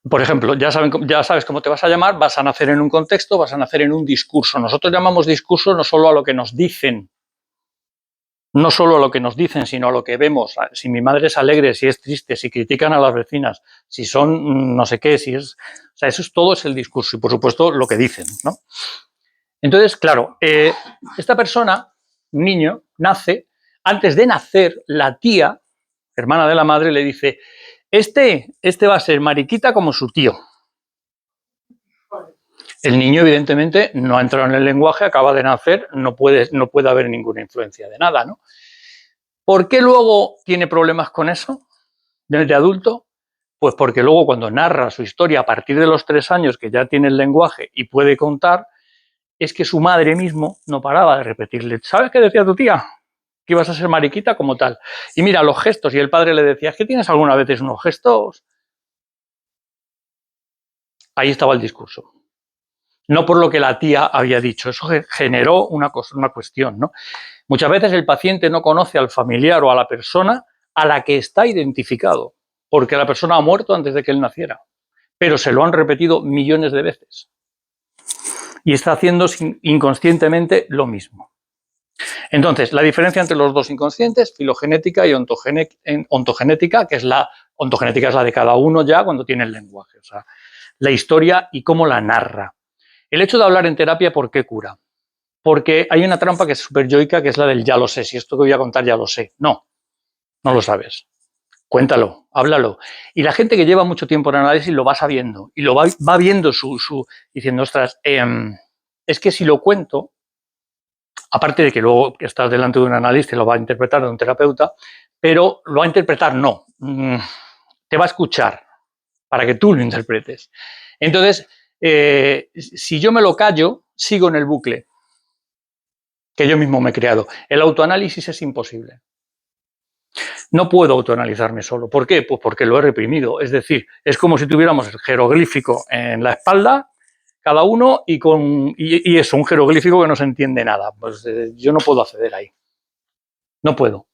Por ejemplo, ya sabes cómo te vas a llamar, vas a nacer en un contexto, vas a nacer en un discurso. Nosotros llamamos discurso no solo a lo que nos dicen, sino a lo que vemos. Si mi madre es alegre, si es triste, si critican a las vecinas, si son no sé qué, si es... O sea, todo es el discurso y, por supuesto, lo que dicen, ¿no? Entonces, claro, esta persona, un niño, nace. Antes de nacer, la tía, hermana de la madre, le dice: este va a ser mariquita como su tío. El niño, evidentemente, no ha entrado en el lenguaje, acaba de nacer, no puede haber ninguna influencia de nada, ¿no? ¿Por qué luego tiene problemas con eso de adulto? Pues porque luego, cuando narra su historia a partir de los 3 años, que ya tiene el lenguaje y puede contar, es que su madre mismo no paraba de repetirle: ¿sabes qué decía tu tía? Que ibas a ser mariquita como tal. Y mira, los gestos, y el padre le decía: ¿es que tienes alguna vez unos gestos? Ahí estaba el discurso. No por lo que la tía había dicho, eso generó una cuestión, ¿no? Muchas veces el paciente no conoce al familiar o a la persona a la que está identificado, porque la persona ha muerto antes de que él naciera, pero se lo han repetido millones de veces y está haciendo inconscientemente lo mismo. Entonces, la diferencia entre los dos inconscientes, filogenética y ontogenética, que es la ontogenética es la de cada uno ya cuando tiene el lenguaje, o sea, la historia y cómo la narra. El hecho de hablar en terapia, ¿por qué cura? Porque hay una trampa que es súper yoica, que es la del ya lo sé. Si esto que voy a contar ya lo sé. No, no lo sabes. Cuéntalo, háblalo. Y la gente que lleva mucho tiempo en análisis lo va sabiendo y lo va viendo diciendo: ostras, es que si lo cuento, aparte de que luego estás delante de un analista y lo va a interpretar de un terapeuta, pero lo va a interpretar no. Te va a escuchar para que tú lo interpretes. Entonces, si yo me lo callo, sigo en el bucle que yo mismo me he creado. El autoanálisis es imposible. No puedo autoanalizarme solo. ¿Por qué? Pues porque lo he reprimido. Es decir, es como si tuviéramos el jeroglífico en la espalda, cada uno, y es un jeroglífico que no se entiende nada. Pues yo no puedo acceder ahí. No puedo.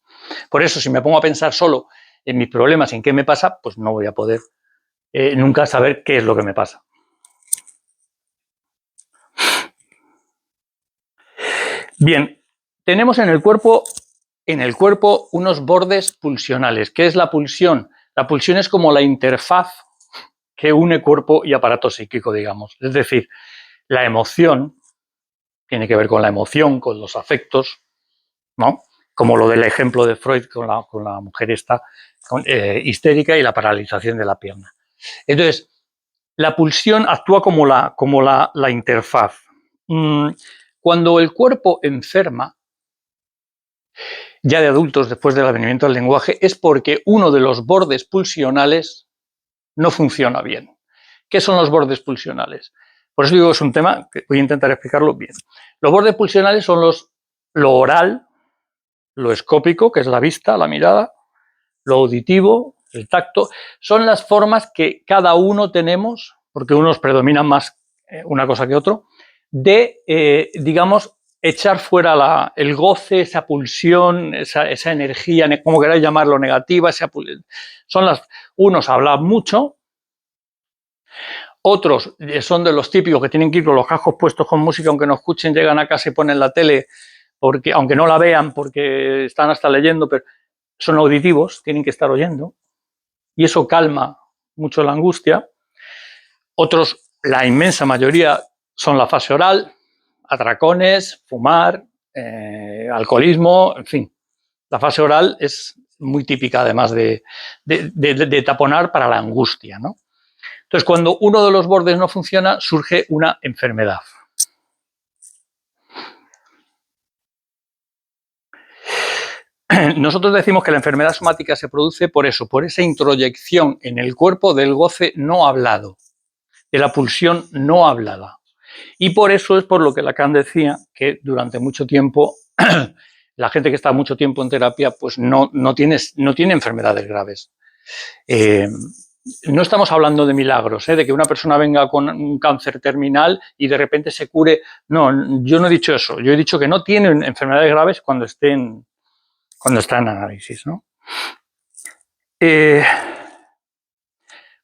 Por eso, si me pongo a pensar solo en mis problemas y en qué me pasa, pues no voy a poder nunca saber qué es lo que me pasa. Bien, tenemos en el cuerpo unos bordes pulsionales. ¿Qué es la pulsión? La pulsión es como la interfaz que une cuerpo y aparato psíquico, digamos. Es decir, la emoción tiene que ver con la emoción, con los afectos, ¿no? Como lo del ejemplo de Freud con la mujer esta histérica y la paralización de la pierna. Entonces, la pulsión actúa como la interfaz. Cuando el cuerpo enferma, ya de adultos, después del advenimiento del lenguaje, es porque uno de los bordes pulsionales no funciona bien. ¿Qué son los bordes pulsionales? Por eso digo que es un tema que voy a intentar explicarlo bien. Los bordes pulsionales son lo oral, lo escópico, que es la vista, la mirada, lo auditivo, el tacto. Son las formas que cada uno tenemos, porque unos predominan más una cosa que otro, de, digamos, echar fuera el goce, esa pulsión, esa energía, como queráis llamarlo, negativa. Unos hablan mucho, otros son de los típicos que tienen que ir con los cascos puestos con música, aunque no escuchen, llegan a casa y ponen la tele, porque, aunque no la vean, porque están hasta leyendo, pero son auditivos, tienen que estar oyendo, y eso calma mucho la angustia. Otros, la inmensa mayoría, son la fase oral, atracones, fumar, alcoholismo, en fin. La fase oral es muy típica, además de taponar para la angustia, ¿no? Entonces, cuando uno de los bordes no funciona, surge una enfermedad. Nosotros decimos que la enfermedad somática se produce por eso, por esa introyección en el cuerpo del goce no hablado, de la pulsión no hablada. Y por eso es por lo que Lacan decía que durante mucho tiempo la gente que está mucho tiempo en terapia pues no tiene enfermedades graves. No estamos hablando de milagros, de que una persona venga con un cáncer terminal y de repente se cure. No, yo no he dicho eso. Yo he dicho que no tienen enfermedades graves cuando está en análisis, ¿no?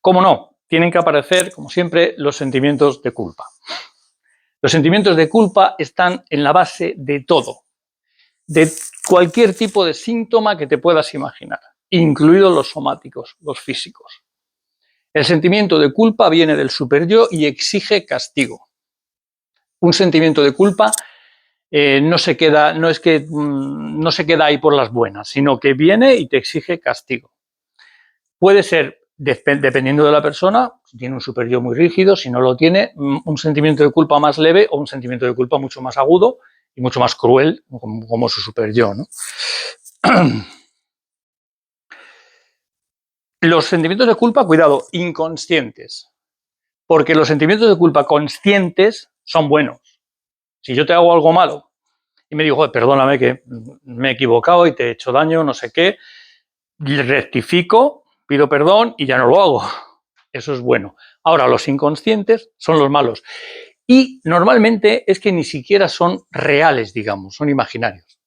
¿Cómo no? Tienen que aparecer, como siempre, los sentimientos de culpa. Los sentimientos de culpa están en la base de todo, de cualquier tipo de síntoma que te puedas imaginar, incluidos los somáticos, los físicos. El sentimiento de culpa viene del superyo y exige castigo. Un sentimiento de culpa no se queda ahí por las buenas, sino que viene y te exige castigo. Puede ser, dependiendo de la persona, si tiene un superyo muy rígido, si no lo tiene, un sentimiento de culpa más leve o un sentimiento de culpa mucho más agudo y mucho más cruel, como su superyo, ¿no? Los sentimientos de culpa, cuidado, inconscientes, porque los sentimientos de culpa conscientes son buenos. Si yo te hago algo malo y me digo, perdóname que me he equivocado y te he hecho daño, no sé qué, rectifico, pido perdón y ya no lo hago. Eso es bueno. Ahora, los inconscientes son los malos. Y normalmente es que ni siquiera son reales, digamos, son imaginarios.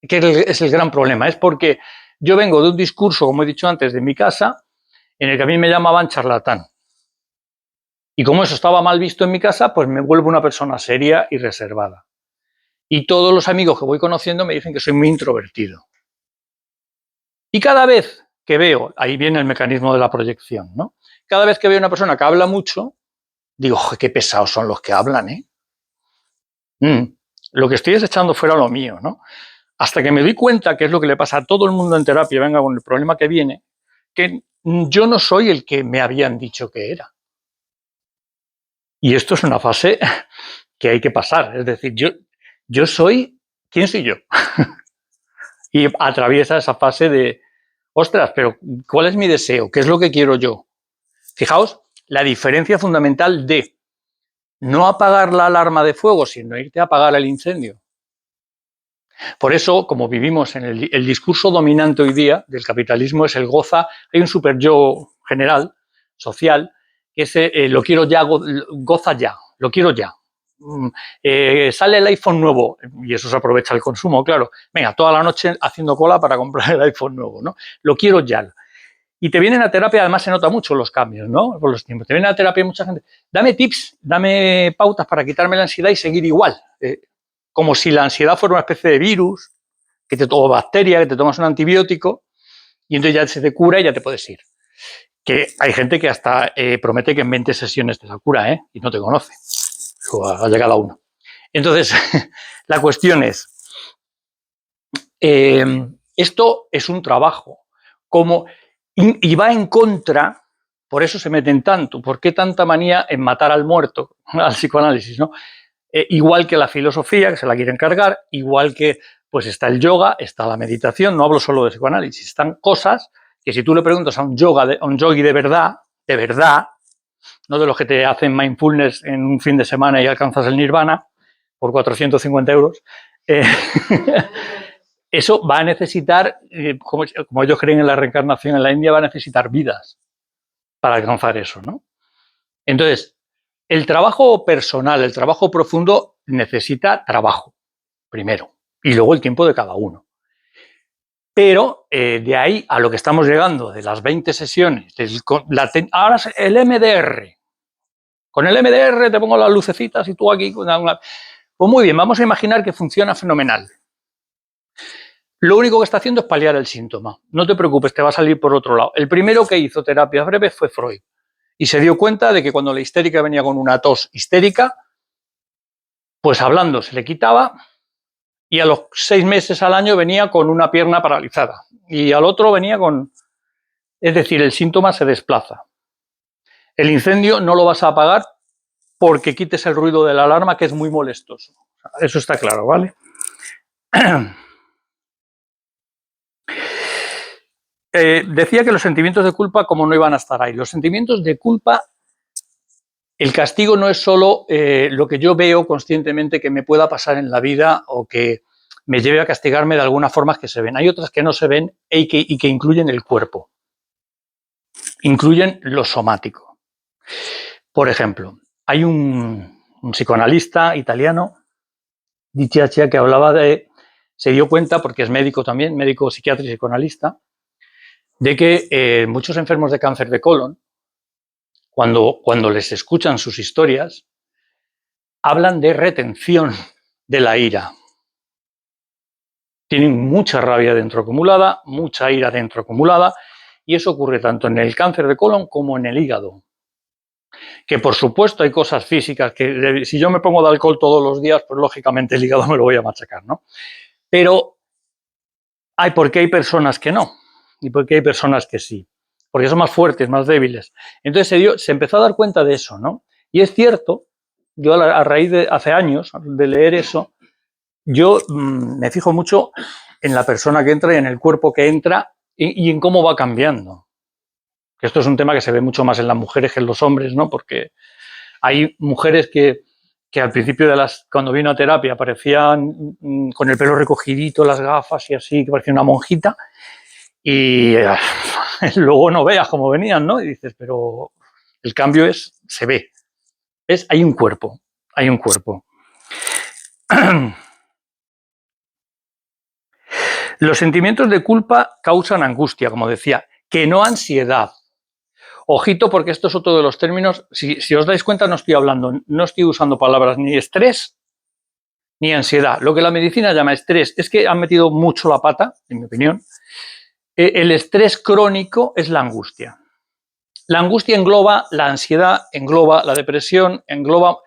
Que es el gran problema. Es porque yo vengo de un discurso, como he dicho antes, de mi casa, en el que a mí me llamaban charlatán. Y como eso estaba mal visto en mi casa, pues me vuelvo una persona seria y reservada. Y todos los amigos que voy conociendo me dicen que soy muy introvertido. Y cada vez que veo, ahí viene el mecanismo de la proyección, ¿no? Cada vez que veo una persona que habla mucho, digo, qué pesados son los que hablan, ¿eh? Lo que estoy es echando fuera lo mío, ¿no? Hasta que me doy cuenta que es lo que le pasa a todo el mundo en terapia, venga con el problema que viene, que yo no soy el que me habían dicho que era. Y esto es una fase que hay que pasar. Es decir, yo soy, ¿quién soy yo? Y atraviesa esa fase de, ostras, pero ¿cuál es mi deseo? ¿Qué es lo que quiero yo? Fijaos la diferencia fundamental de no apagar la alarma de fuego, sino irte a apagar el incendio. Por eso, como vivimos en el discurso dominante hoy día del capitalismo, es el goza, hay un super yo general, social, que es lo quiero ya, goza ya, lo quiero ya. Sale el iPhone nuevo, y eso se aprovecha el consumo, claro. Venga, toda la noche haciendo cola para comprar el iPhone nuevo, ¿no? Lo quiero ya. Y te vienen a terapia, además se nota mucho los cambios, ¿no? Por los tiempos. Te viene a terapia mucha gente. Dame tips, dame pautas para quitarme la ansiedad y seguir igual. Como si la ansiedad fuera una especie de virus, que te toma bacteria, que te tomas un antibiótico y entonces ya se te cura y ya te puedes ir. Que hay gente que hasta promete que en 20 sesiones te la cura, y no te conoce. Ha llegado a uno. Entonces, la cuestión es, esto es un trabajo y va en contra, por eso se meten tanto, ¿por qué tanta manía en matar al muerto, al psicoanálisis, ¿no? Igual que la filosofía, que se la quieren cargar, igual que pues está el yoga, está la meditación, no hablo solo de psicoanálisis, están cosas que si tú le preguntas a un yogui de verdad, no de los que te hacen mindfulness en un fin de semana y alcanzas el nirvana por 450 euros, eso va a necesitar, como ellos creen en la reencarnación en la India, va a necesitar vidas para alcanzar eso, ¿no? Entonces, el trabajo personal, el trabajo profundo necesita trabajo, primero, y luego el tiempo de cada uno. Pero de ahí a lo que estamos llegando, de las 20 sesiones, ahora el MDR. Con el MDR te pongo las lucecitas y tú aquí. Pues muy bien, vamos a imaginar que funciona fenomenal. Lo único que está haciendo es paliar el síntoma. No te preocupes, te va a salir por otro lado. El primero que hizo terapias breves fue Freud. Y se dio cuenta de que cuando la histérica venía con una tos histérica, pues hablando se le quitaba y a los 6 meses al año venía con una pierna paralizada. Y al otro venía con... Es decir, el síntoma se desplaza. El incendio no lo vas a apagar porque quites el ruido de la alarma, que es muy molestoso. Eso está claro, ¿vale? Decía que los sentimientos de culpa, como no iban a estar ahí. Los sentimientos de culpa, el castigo no es solo lo que yo veo conscientemente que me pueda pasar en la vida o que me lleve a castigarme de algunas formas que se ven. Hay otras que no se ven y que incluyen el cuerpo. Incluyen lo somático. Por ejemplo, hay un psicoanalista italiano, Di Ciaccia, que hablaba se dio cuenta, porque es médico también, médico psiquiatra y psicoanalista, de que muchos enfermos de cáncer de colon cuando les escuchan sus historias, hablan de retención de la ira. Tienen mucha rabia dentro acumulada, mucha ira dentro acumulada, y eso ocurre tanto en el cáncer de colon como en el hígado. Que por supuesto hay cosas físicas que si yo me pongo de alcohol todos los días, pues lógicamente el hígado me lo voy a machacar, ¿no? Pero porque hay personas que no, y porque hay personas que sí, porque son más fuertes, más débiles. Entonces se empezó a dar cuenta de eso, ¿no? Y es cierto, yo a raíz de hace años de leer eso, yo me fijo mucho en la persona que entra y en el cuerpo que entra y en cómo va cambiando. Esto es un tema que se ve mucho más en las mujeres que en los hombres, ¿no? Porque hay mujeres que al principio cuando vino a terapia parecían con el pelo recogidito, las gafas y así, que parecía una monjita, y luego no veas cómo venían, ¿no? Y dices, pero el cambio se ve. Hay un cuerpo, hay un cuerpo. Los sentimientos de culpa causan angustia, como decía, que no ansiedad. Ojito, porque esto es otro de los términos, si os dais cuenta no estoy usando palabras ni estrés ni ansiedad. Lo que la medicina llama estrés es que han metido mucho la pata, en mi opinión. El estrés crónico es la angustia. La angustia engloba la ansiedad, engloba la depresión, engloba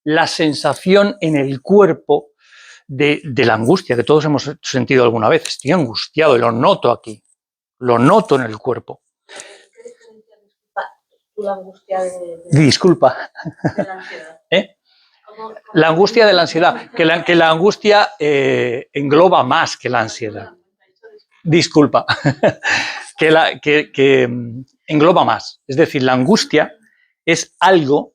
la sensación en el cuerpo de la angustia que todos hemos sentido alguna vez. Estoy angustiado y lo noto aquí, lo noto en el cuerpo. La angustia disculpa. De la ansiedad. ¿Cómo la angustia de la ansiedad, que la angustia engloba más que la ansiedad. Disculpa. que engloba más. Es decir, la angustia es algo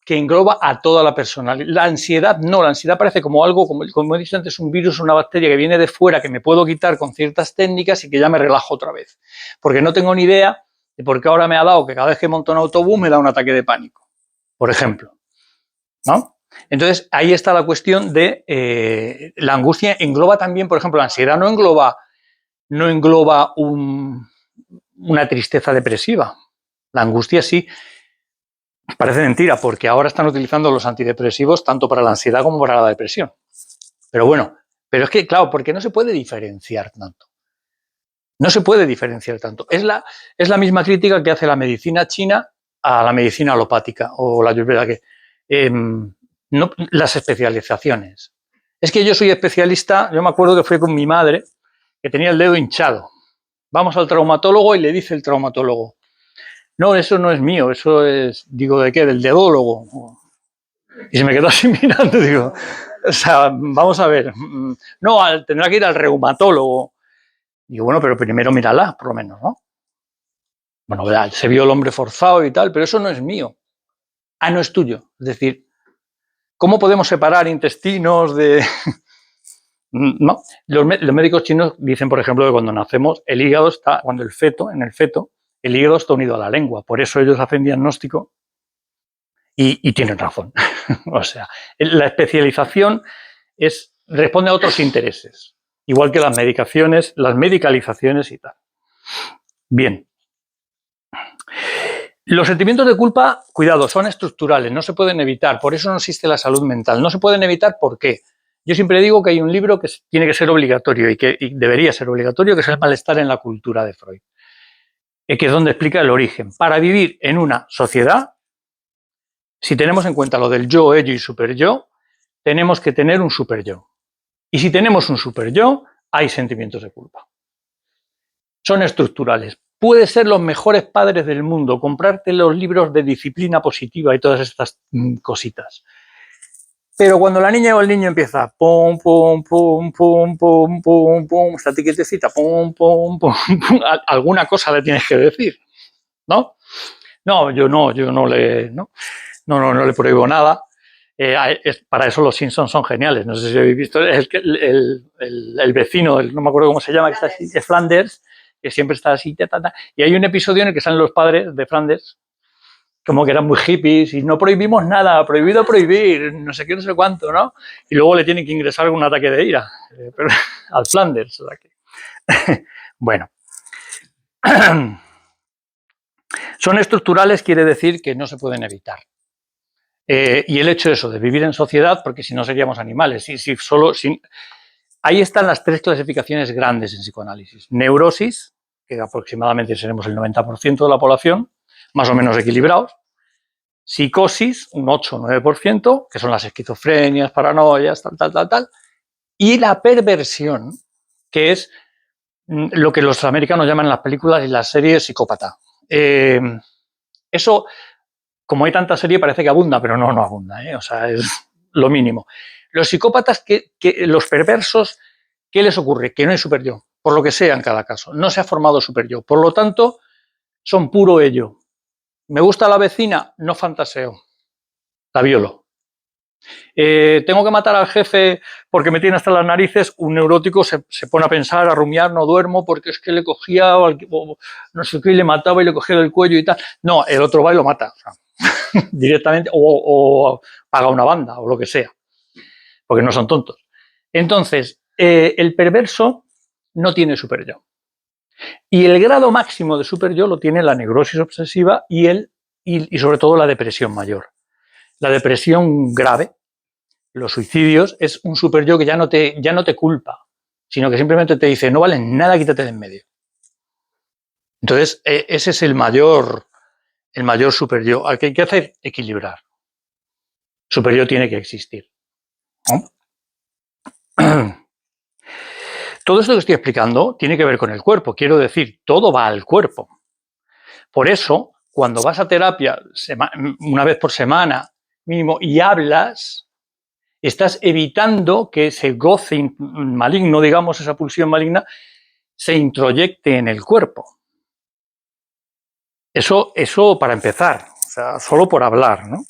que engloba a toda la persona. La ansiedad no, la ansiedad parece como algo, como he dicho antes, un virus, una bacteria que viene de fuera, que me puedo quitar con ciertas técnicas y que ya me relajo otra vez. Porque no tengo ni idea de por qué ahora me ha dado que cada vez que monto un autobús me da un ataque de pánico, por ejemplo, ¿no? Entonces, ahí está la cuestión de la angustia engloba también, por ejemplo, la ansiedad no engloba una tristeza depresiva. La angustia sí. Parece mentira, porque ahora están utilizando los antidepresivos tanto para la ansiedad como para la depresión. Pero bueno, pero es que, claro, porque no se puede diferenciar tanto. No se puede diferenciar tanto. Es la misma crítica que hace la medicina china a la medicina alopática o la ayurveda, que no, las especializaciones. Es que yo soy especialista, yo me acuerdo que fui con mi madre, que tenía el dedo hinchado. Vamos al traumatólogo y le dice el traumatólogo, no, eso no es mío, eso es, digo, ¿de qué? Del dedólogo. Y se me quedó así mirando, digo, o sea, vamos a ver, no, tendrá que ir al reumatólogo. Digo, bueno, pero primero mírala, por lo menos, ¿no? Bueno, se vio el hombre forzado y tal, pero eso no es mío. Ah, no es tuyo. Es decir, ¿cómo podemos separar intestinos de...? No. Los médicos chinos dicen, por ejemplo, que cuando nacemos, el hígado está, cuando en el feto, el hígado está unido a la lengua. Por eso ellos hacen diagnóstico y tienen razón. O sea, la especialización responde a otros intereses, igual que las medicaciones, las medicalizaciones y tal. Bien. Los sentimientos de culpa, cuidado, son estructurales, no se pueden evitar, por eso no existe la salud mental. No se pueden evitar, ¿por qué? Yo siempre digo que hay un libro que tiene que ser obligatorio y debería ser obligatorio, que es El malestar en la cultura de Freud, que es donde explica el origen. Para vivir en una sociedad, si tenemos en cuenta lo del yo, ello y superyo, tenemos que tener un superyo. Y si tenemos un superyo, hay sentimientos de culpa. Son estructurales. Puedes ser los mejores padres del mundo, comprarte los libros de disciplina positiva y todas estas cositas. Pero cuando la niña o el niño empieza pum, pum, pum, pum, pum, pum, pum, esta tiquetecita, pum, pum, pum, pum, alguna cosa le tienes que decir, ¿no? No, yo no le prohíbo nada. Para eso los Simpsons son geniales. No sé si habéis visto el vecino, no me acuerdo cómo se llama, que está así, de Flanders, que siempre está así, y hay un episodio en el que salen los padres de Flanders, como que eran muy hippies, y no prohibimos nada, prohibido prohibir, no sé qué, no sé cuánto, ¿no? Y luego le tienen que ingresar un ataque de ira, al Flanders. O sea que, bueno. Son estructurales, quiere decir que no se pueden evitar. Y el hecho de eso, de vivir en sociedad, porque si no seríamos animales. Ahí están las tres clasificaciones grandes en psicoanálisis. Neurosis, que aproximadamente seremos el 90% de la población, más o menos equilibrados. Psicosis, un 8 o 9%, que son las esquizofrenias, paranoias, tal. Y la perversión, que es lo que los americanos llaman en las películas y las series psicópata. Eso, como hay tanta serie, parece que abunda, pero no abunda, o sea, es lo mínimo. Los psicópatas, los perversos, ¿qué les ocurre? Que no hay super yo, por lo que sea en cada caso. No se ha formado super yo. Por lo tanto, son puro ello. ¿Me gusta la vecina? No fantaseo. La violo. Tengo que matar al jefe porque me tiene hasta las narices. Un neurótico se pone a pensar, a rumiar, no duermo porque es que le cogía o no sé qué, le mataba y le cogía el cuello y tal. No, el otro va y lo mata. O sea, directamente, o paga una banda o lo que sea, porque no son tontos. Entonces, el perverso no tiene super yo. Y el grado máximo de super yo lo tiene la neurosis obsesiva y sobre todo la depresión mayor. La depresión grave, los suicidios, es un super yo que ya no te culpa, sino que simplemente te dice, no vale nada, quítate de en medio. Entonces, ese es el mayor super yo, al que hay que hacer equilibrar. Super yo tiene que existir, ¿no? Todo esto que estoy explicando tiene que ver con el cuerpo, quiero decir, todo va al cuerpo. Por eso, cuando vas a terapia una vez por semana mínimo y hablas, estás evitando que ese goce maligno, digamos, esa pulsión maligna, se introyecte en el cuerpo. Eso para empezar, o sea, solo por hablar, ¿no?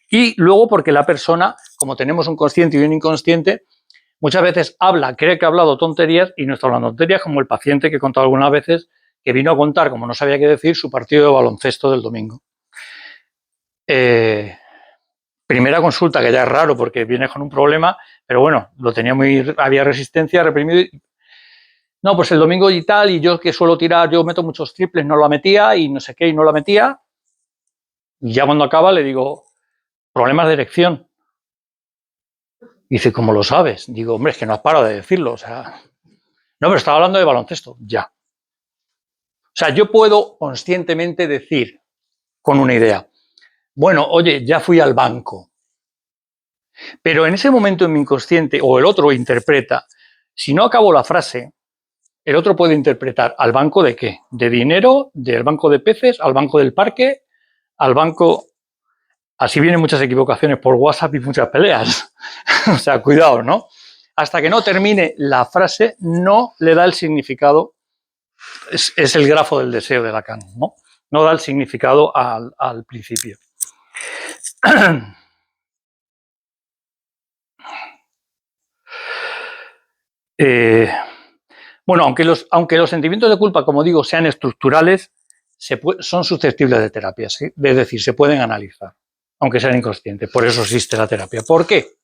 Y luego porque la persona, como tenemos un consciente y un inconsciente, muchas veces cree que ha hablado tonterías y no está hablando tonterías, como el paciente que he contado algunas veces, que vino a contar, como no sabía qué decir, su partido de baloncesto del domingo. Primera consulta, que ya es raro porque viene con un problema, pero bueno, había resistencia, reprimido. No, pues el domingo y tal, y yo que suelo tirar, yo meto muchos triples, no la metía y no sé qué, y no la metía. Y ya cuando acaba le digo, problemas de erección. Y dice, ¿cómo lo sabes? Digo, hombre, es que no has parado de decirlo, o sea. No, pero estaba hablando de baloncesto, ya. O sea, yo puedo conscientemente decir, con una idea, bueno, oye, ya fui al banco. Pero en ese momento en mi inconsciente, o el otro interpreta, si no acabo la frase, el otro puede interpretar ¿al banco de qué? ¿De dinero? ¿Del banco de peces? ¿Al banco del parque? ¿Al banco? Así vienen muchas equivocaciones por WhatsApp y muchas peleas. O sea, cuidado, ¿no? Hasta que no termine la frase, no le da el significado. Es el grafo del deseo de Lacan, ¿no? No da el significado al principio. Bueno, aunque los sentimientos de culpa, como digo, sean estructurales, son susceptibles de terapia, ¿sí? Es decir, se pueden analizar, aunque sean inconscientes. Por eso existe la terapia. ¿Por qué?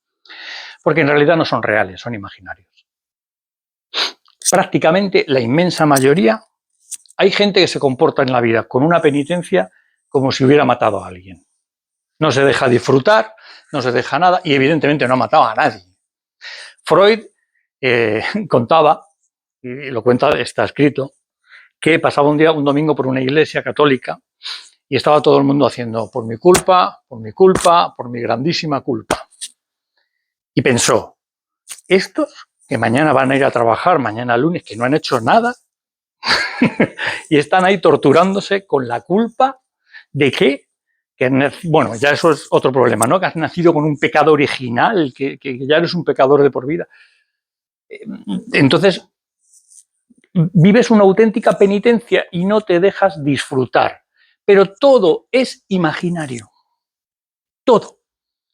Porque en realidad no son reales, son imaginarios. Prácticamente la inmensa mayoría, hay gente que se comporta en la vida con una penitencia como si hubiera matado a alguien. No se deja disfrutar, no se deja nada y evidentemente no ha matado a nadie. Freud contaba, y lo cuenta, está escrito, que pasaba un domingo por una iglesia católica y estaba todo el mundo haciendo por mi culpa, por mi culpa, por mi grandísima culpa. Y pensó, estos que mañana van a ir a trabajar, mañana lunes, que no han hecho nada, y están ahí torturándose con la culpa de que bueno, ya eso es otro problema, ¿no? Que has nacido con un pecado original, que ya eres un pecador de por vida. Entonces, vives una auténtica penitencia y no te dejas disfrutar. Pero todo es imaginario. Todo.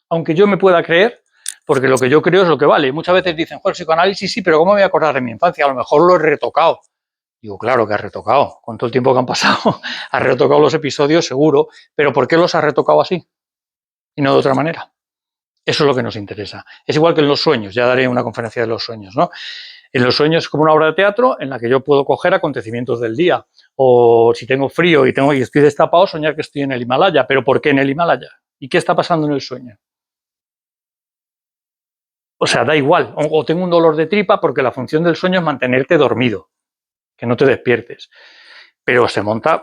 Aunque yo me pueda creer, porque lo que yo creo es lo que vale. Muchas veces dicen, el psicoanálisis sí, pero ¿cómo me voy a acordar de mi infancia? A lo mejor lo he retocado. Digo, claro que has retocado. Con todo el tiempo que han pasado, has retocado los episodios, seguro. Pero ¿por qué los has retocado así? Y no de otra manera. Eso es lo que nos interesa. Es igual que en los sueños. Ya daré una conferencia de los sueños, ¿no? En los sueños es como una obra de teatro en la que yo puedo coger acontecimientos del día. O si tengo frío y estoy destapado, soñar que estoy en el Himalaya. ¿Pero por qué en el Himalaya? ¿Y qué está pasando en el sueño? O sea, da igual. O tengo un dolor de tripa porque la función del sueño es mantenerte dormido, que no te despiertes. Pero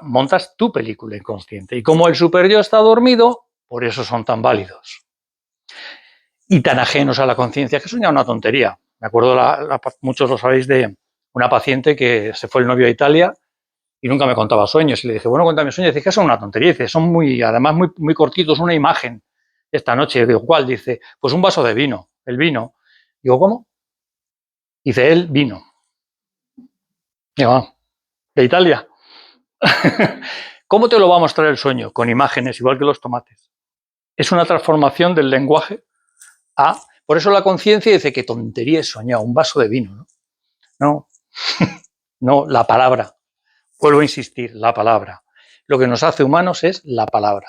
montas tu película inconsciente. Y como el super-yo está dormido, por eso son tan válidos. Y tan ajenos a la conciencia, que soñaba una tontería. Me acuerdo, muchos lo sabéis, de una paciente que se fue el novio a Italia y nunca me contaba sueños. Y le dije, bueno, cuéntame sueños. Dice que son una tontería. Dice, son además muy, muy cortitos, una imagen. Esta noche, digo, ¿cuál? Dice, pues un vaso de vino. El vino. Digo, ¿cómo? Dice, el vino. Digo, ah, ¿de Italia? ¿Cómo te lo va a mostrar el sueño? Con imágenes, igual que los tomates. Es una transformación del lenguaje a... Por eso la conciencia dice, qué tontería he soñado, un vaso de vino. No, no, no, la palabra. Vuelvo a insistir, la palabra. Lo que nos hace humanos es la palabra.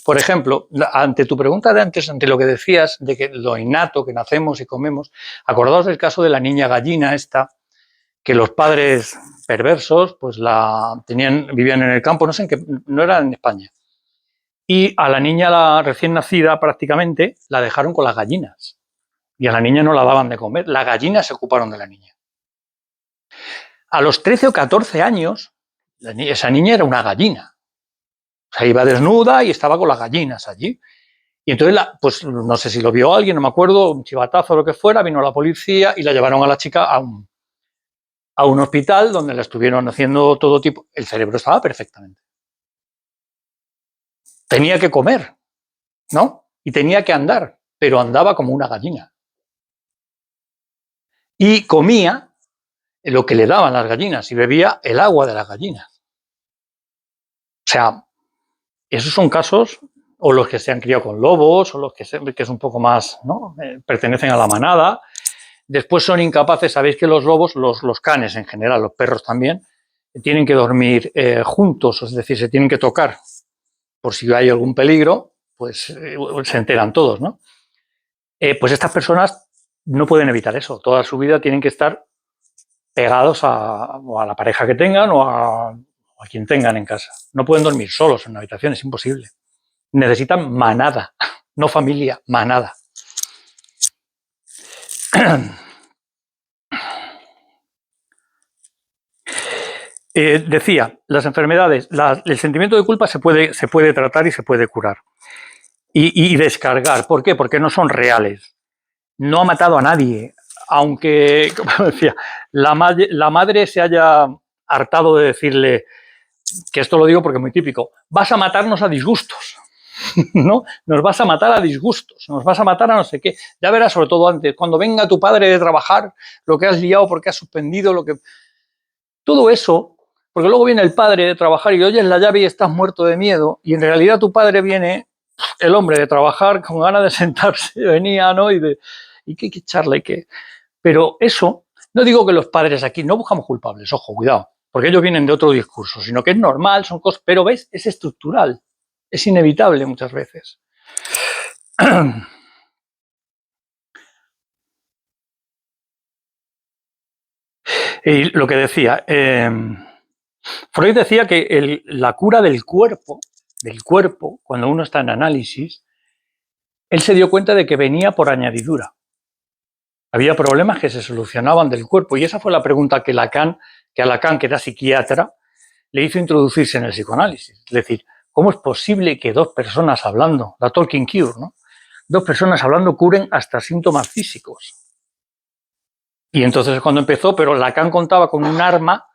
Por ejemplo, ante tu pregunta de antes, ante lo que decías de que lo innato, que nacemos y comemos, acordaos del caso de la niña gallina esta, que los padres perversos pues vivían en el campo, no sé en qué, no era en España. Y a la niña, la recién nacida prácticamente, la dejaron con las gallinas. Y a la niña no la daban de comer. Las gallinas se ocuparon de la niña. A los 13 o 14 años, esa niña era una gallina. O sea, iba desnuda y estaba con las gallinas allí. Y entonces, pues no sé si lo vio alguien, no me acuerdo, un chivatazo o lo que fuera, vino la policía y la llevaron a la chica a un hospital donde la estuvieron haciendo todo tipo. El cerebro estaba perfectamente. Tenía que comer, ¿no? Y tenía que andar, pero andaba como una gallina. Y comía lo que le daban las gallinas y bebía el agua de las gallinas. O sea, esos son casos, o los que se han criado con lobos, o los que es un poco más, ¿no? Pertenecen a la manada. Después son incapaces, sabéis que los lobos, los canes en general, los perros también, tienen que dormir juntos, es decir, se tienen que tocar. Por si hay algún peligro, pues se enteran todos, ¿no? Pues estas personas no pueden evitar eso. Toda su vida tienen que estar pegados a la pareja que tengan o a quien tengan en casa. No pueden dormir solos en una habitación, es imposible. Necesitan manada, no familia, manada. Decía, las enfermedades, el sentimiento de culpa se puede tratar y se puede curar. Y descargar. ¿Por qué? Porque no son reales. No ha matado a nadie. Aunque, como decía, la madre se haya hartado de decirle, que esto lo digo porque es muy típico, vas a matarnos a disgustos, ¿no? Nos vas a matar a disgustos, nos vas a matar a no sé qué. Ya verás, sobre todo antes, cuando venga tu padre de trabajar, lo que has liado porque has suspendido, lo que... Todo eso, porque luego viene el padre de trabajar y oyes la llave y estás muerto de miedo, y en realidad tu padre viene, el hombre de trabajar con ganas de sentarse, venía, ¿no? Y que echarle, que... Pero eso, no digo que los padres aquí, no buscamos culpables, ojo, cuidado, porque ellos vienen de otro discurso, sino que es normal, son cosas, pero ves, es estructural, es inevitable muchas veces. Y lo que decía, Freud decía que la cura del cuerpo, cuando uno está en análisis, él se dio cuenta de que venía por añadidura. Había problemas que se solucionaban del cuerpo, y esa fue la pregunta que Lacan, que era psiquiatra, le hizo introducirse en el psicoanálisis. Es decir, ¿cómo es posible que dos personas hablando, la talking cure, ¿no? Dos personas hablando curen hasta síntomas físicos? Y entonces es cuando empezó, pero Lacan contaba con un arma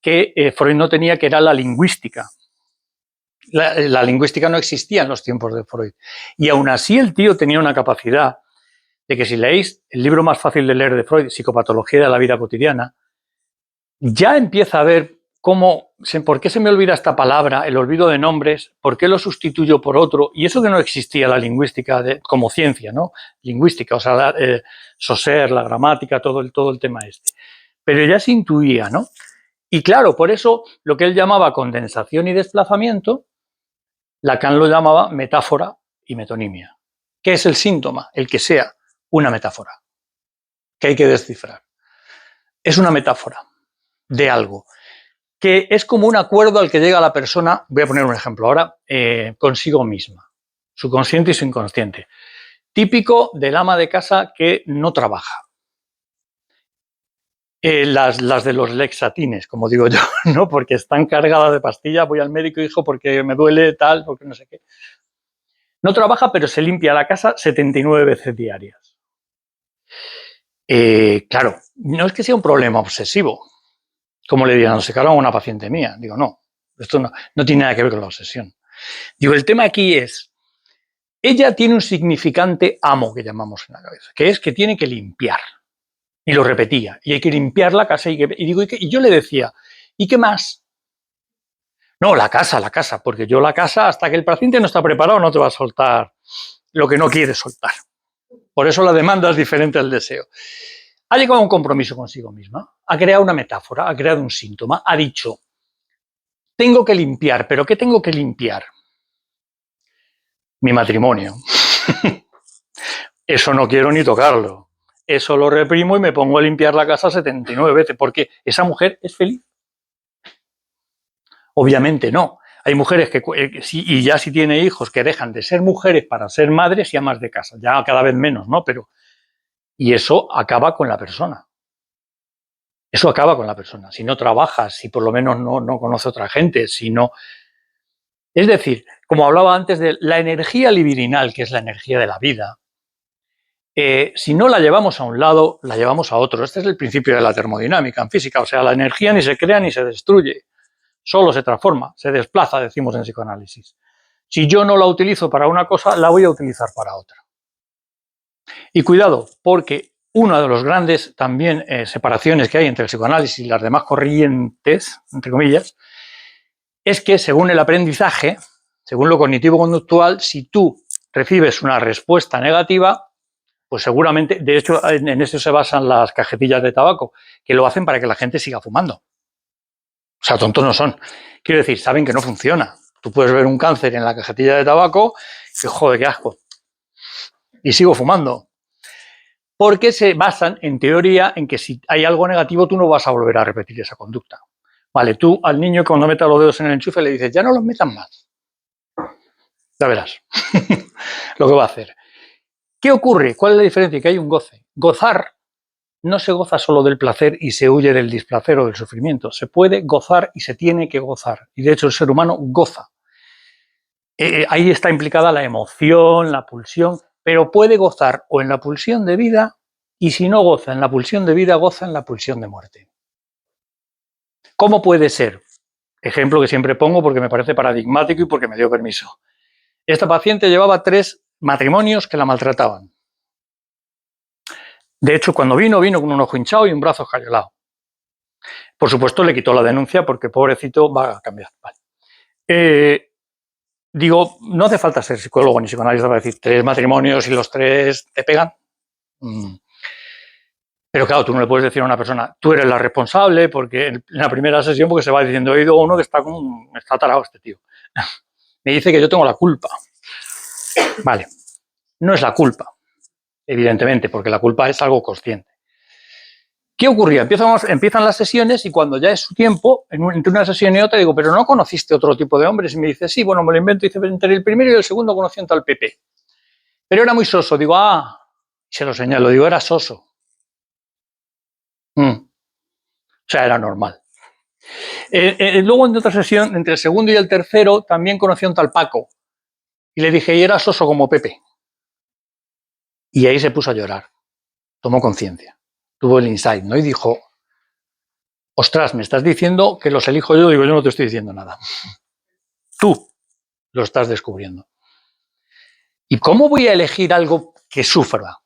que Freud no tenía, que era la lingüística. La lingüística no existía en los tiempos de Freud. Y aún así el tío tenía una capacidad de que si leéis el libro más fácil de leer de Freud, Psicopatología de la vida cotidiana, ya empieza a ver por qué se me olvida esta palabra, el olvido de nombres, por qué lo sustituyo por otro, y eso que no existía la lingüística como ciencia, ¿no? Lingüística, o sea, Saussure, la gramática, todo el tema este. Pero ya se intuía, ¿no? Y claro, por eso lo que él llamaba condensación y desplazamiento, Lacan lo llamaba metáfora y metonimia. ¿Qué es el síntoma? El que sea una metáfora que hay que descifrar. Es una metáfora de algo que es como un acuerdo al que llega la persona, voy a poner un ejemplo ahora, consigo misma, su consciente y su inconsciente. Típico del ama de casa que no trabaja. Las de los lexatines, como digo yo, ¿no? Porque están cargadas de pastillas, voy al médico, hijo, porque me duele tal, porque no sé qué. No trabaja, pero se limpia la casa 79 veces diarias. Claro, no es que sea un problema obsesivo, como le diagnosticaron a una paciente mía. Digo, no, esto no tiene nada que ver con la obsesión. Digo, el tema aquí es, ella tiene un significante amo que llamamos en la cabeza, que es que tiene que limpiar. Y lo repetía, y hay que limpiar la casa. Y yo le decía, ¿y qué más? No, la casa, porque yo la casa, hasta que el paciente no está preparado, no te va a soltar lo que no quiere soltar. Por eso la demanda es diferente al deseo. Ha llegado a un compromiso consigo misma, ha creado una metáfora, ha creado un síntoma, ha dicho, tengo que limpiar, ¿pero qué tengo que limpiar? Mi matrimonio. Eso no quiero ni tocarlo. Eso lo reprimo y me pongo a limpiar la casa 79 veces, porque esa mujer es feliz. Obviamente no. Hay mujeres que, y ya si tiene hijos, que dejan de ser mujeres para ser madres y amas de casa. Ya cada vez menos, ¿no? Pero, y eso acaba con la persona. Eso acaba con la persona. Si no trabajas, si por lo menos no conoce a otra gente, si no... Es decir, como hablaba antes de la energía libidinal, que es la energía de la vida, si no la llevamos a un lado, la llevamos a otro. Este es el principio de la termodinámica en física. O sea, la energía ni se crea ni se destruye. Solo se transforma, se desplaza, decimos en psicoanálisis. Si yo no la utilizo para una cosa, la voy a utilizar para otra. Y cuidado, porque una de las grandes también separaciones que hay entre el psicoanálisis y las demás corrientes, entre comillas, es que según el aprendizaje, según lo cognitivo-conductual, si tú recibes una respuesta negativa, pues seguramente, de hecho, en eso se basan las cajetillas de tabaco, que lo hacen para que la gente siga fumando. O sea, tontos no son. Quiero decir, saben que no funciona. Tú puedes ver un cáncer en la cajetilla de tabaco y, joder, qué asco. Y sigo fumando. Porque se basan, en teoría, en que si hay algo negativo, tú no vas a volver a repetir esa conducta. Vale, tú al niño cuando meta los dedos en el enchufe le dices, ya no los metan más. Ya verás lo que va a hacer. ¿Qué ocurre? ¿Cuál es la diferencia? Que hay un goce. Gozar no se goza solo del placer y se huye del displacer o del sufrimiento. Se puede gozar y se tiene que gozar. Y de hecho el ser humano goza. Ahí está implicada la emoción, la pulsión, pero puede gozar o en la pulsión de vida y si no goza en la pulsión de vida, goza en la pulsión de muerte. ¿Cómo puede ser? Ejemplo que siempre pongo porque me parece paradigmático y porque me dio permiso. Esta paciente llevaba 3 matrimonios que la maltrataban. De hecho, cuando vino con un ojo hinchado y un brazo escayolado. Por supuesto, le quitó la denuncia porque pobrecito va a cambiar. Vale. Digo, no hace falta ser psicólogo ni psicoanalista para decir 3 matrimonios y los 3 te pegan. Pero claro, tú no le puedes decir a una persona, tú eres la responsable, porque en la primera sesión porque se va diciendo, he oído uno que está tarado este tío. Me dice que yo tengo la culpa. Vale, no es la culpa, evidentemente, porque la culpa es algo consciente. ¿Qué ocurría? Empiezan las sesiones y cuando ya es su tiempo, entre una sesión y otra, digo, pero ¿no conociste otro tipo de hombres? Y me dice, sí, bueno, me lo invento. Y dice, entre el primero y el segundo conocí un tal Pepe. Pero era muy soso. Digo, se lo señalo. Digo, era soso. O sea, era normal. Luego en otra sesión, entre el segundo y el tercero, también conocí a un tal Paco. Y le dije, y era soso como Pepe. Y ahí se puso a llorar. Tomó conciencia. Tuvo el insight, ¿no? Y dijo, ostras, me estás diciendo que los elijo yo. Digo, yo no te estoy diciendo nada. Tú lo estás descubriendo. ¿Y cómo voy a elegir algo que sufra?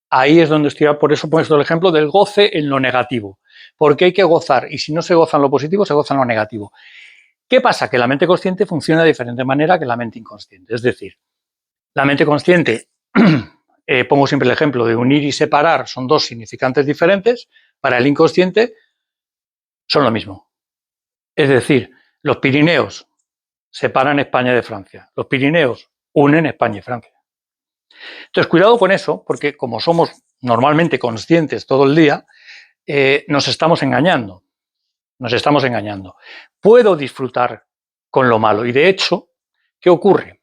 Ahí es donde estoy, por eso he puesto el ejemplo del goce en lo negativo. Porque hay que gozar, y si no se goza en lo positivo, se goza en lo negativo. ¿Qué pasa? Que la mente consciente funciona de diferente manera que la mente inconsciente. Es decir, la mente consciente, pongo siempre el ejemplo de unir y separar, son 2 significantes diferentes. Para el inconsciente son lo mismo. Es decir, los Pirineos separan España de Francia. Los Pirineos unen España y Francia. Entonces, cuidado con eso, porque como somos normalmente conscientes todo el día, nos estamos engañando. Nos estamos engañando. Puedo disfrutar con lo malo. Y de hecho, ¿qué ocurre?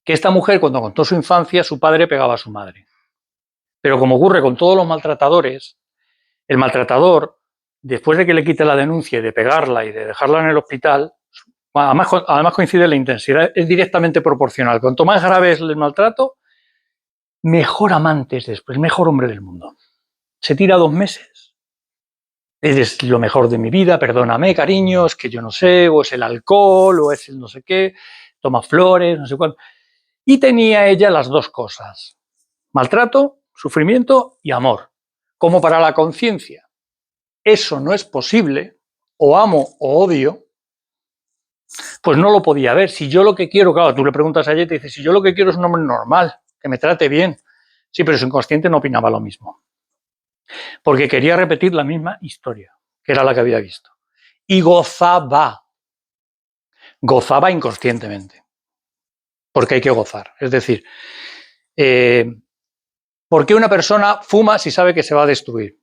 Que esta mujer, cuando contó su infancia, su padre pegaba a su madre. Pero como ocurre con todos los maltratadores, el maltratador, después de que le quite la denuncia y de pegarla y de dejarla en el hospital, además coincide la intensidad, es directamente proporcional. Cuanto más grave es el maltrato, mejor amante es después, mejor hombre del mundo. Se tira 2 meses. Eres lo mejor de mi vida, perdóname, cariño, es que yo no sé, o es el alcohol, o es el no sé qué, toma flores, no sé cuánto. Y tenía ella las dos cosas: maltrato, sufrimiento y amor. Como para la conciencia eso no es posible, o amo o odio, pues no lo podía ver. Si yo lo que quiero, claro, tú le preguntas a ella y te dice, si yo lo que quiero es un hombre normal, que me trate bien. Sí, pero su inconsciente no opinaba lo mismo. Porque quería repetir la misma historia, que era la que había visto. Y gozaba inconscientemente. Porque hay que gozar. Es decir, ¿por qué una persona fuma si sabe que se va a destruir?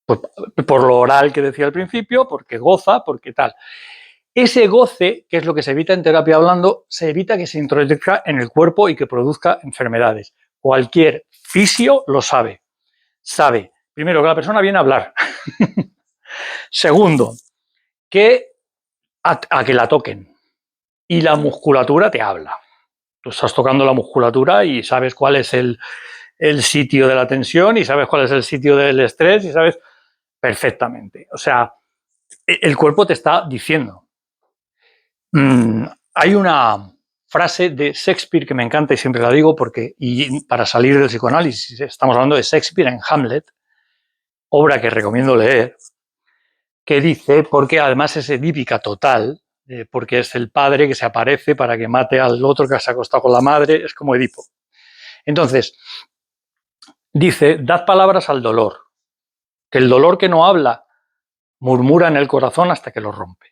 Pues por lo oral que decía al principio, porque goza, porque tal. Ese goce, que es lo que se evita en terapia hablando, se evita que se introduzca en el cuerpo y que produzca enfermedades. Cualquier fisio lo sabe. Sabe, primero, que la persona viene a hablar. Segundo, que a que la toquen. Y la musculatura te habla. Tú estás tocando la musculatura y sabes cuál es el sitio de la tensión y sabes cuál es el sitio del estrés y sabes perfectamente. O sea, el cuerpo te está diciendo. Hay una frase de Shakespeare que me encanta y siempre la digo porque, y para salir del psicoanálisis, estamos hablando de Shakespeare en Hamlet, obra que recomiendo leer, que dice, porque además es edípica total, porque es el padre que se aparece para que mate al otro que se ha acostado con la madre, es como Edipo. Entonces, dice, dad palabras al dolor, que el dolor que no habla murmura en el corazón hasta que lo rompe.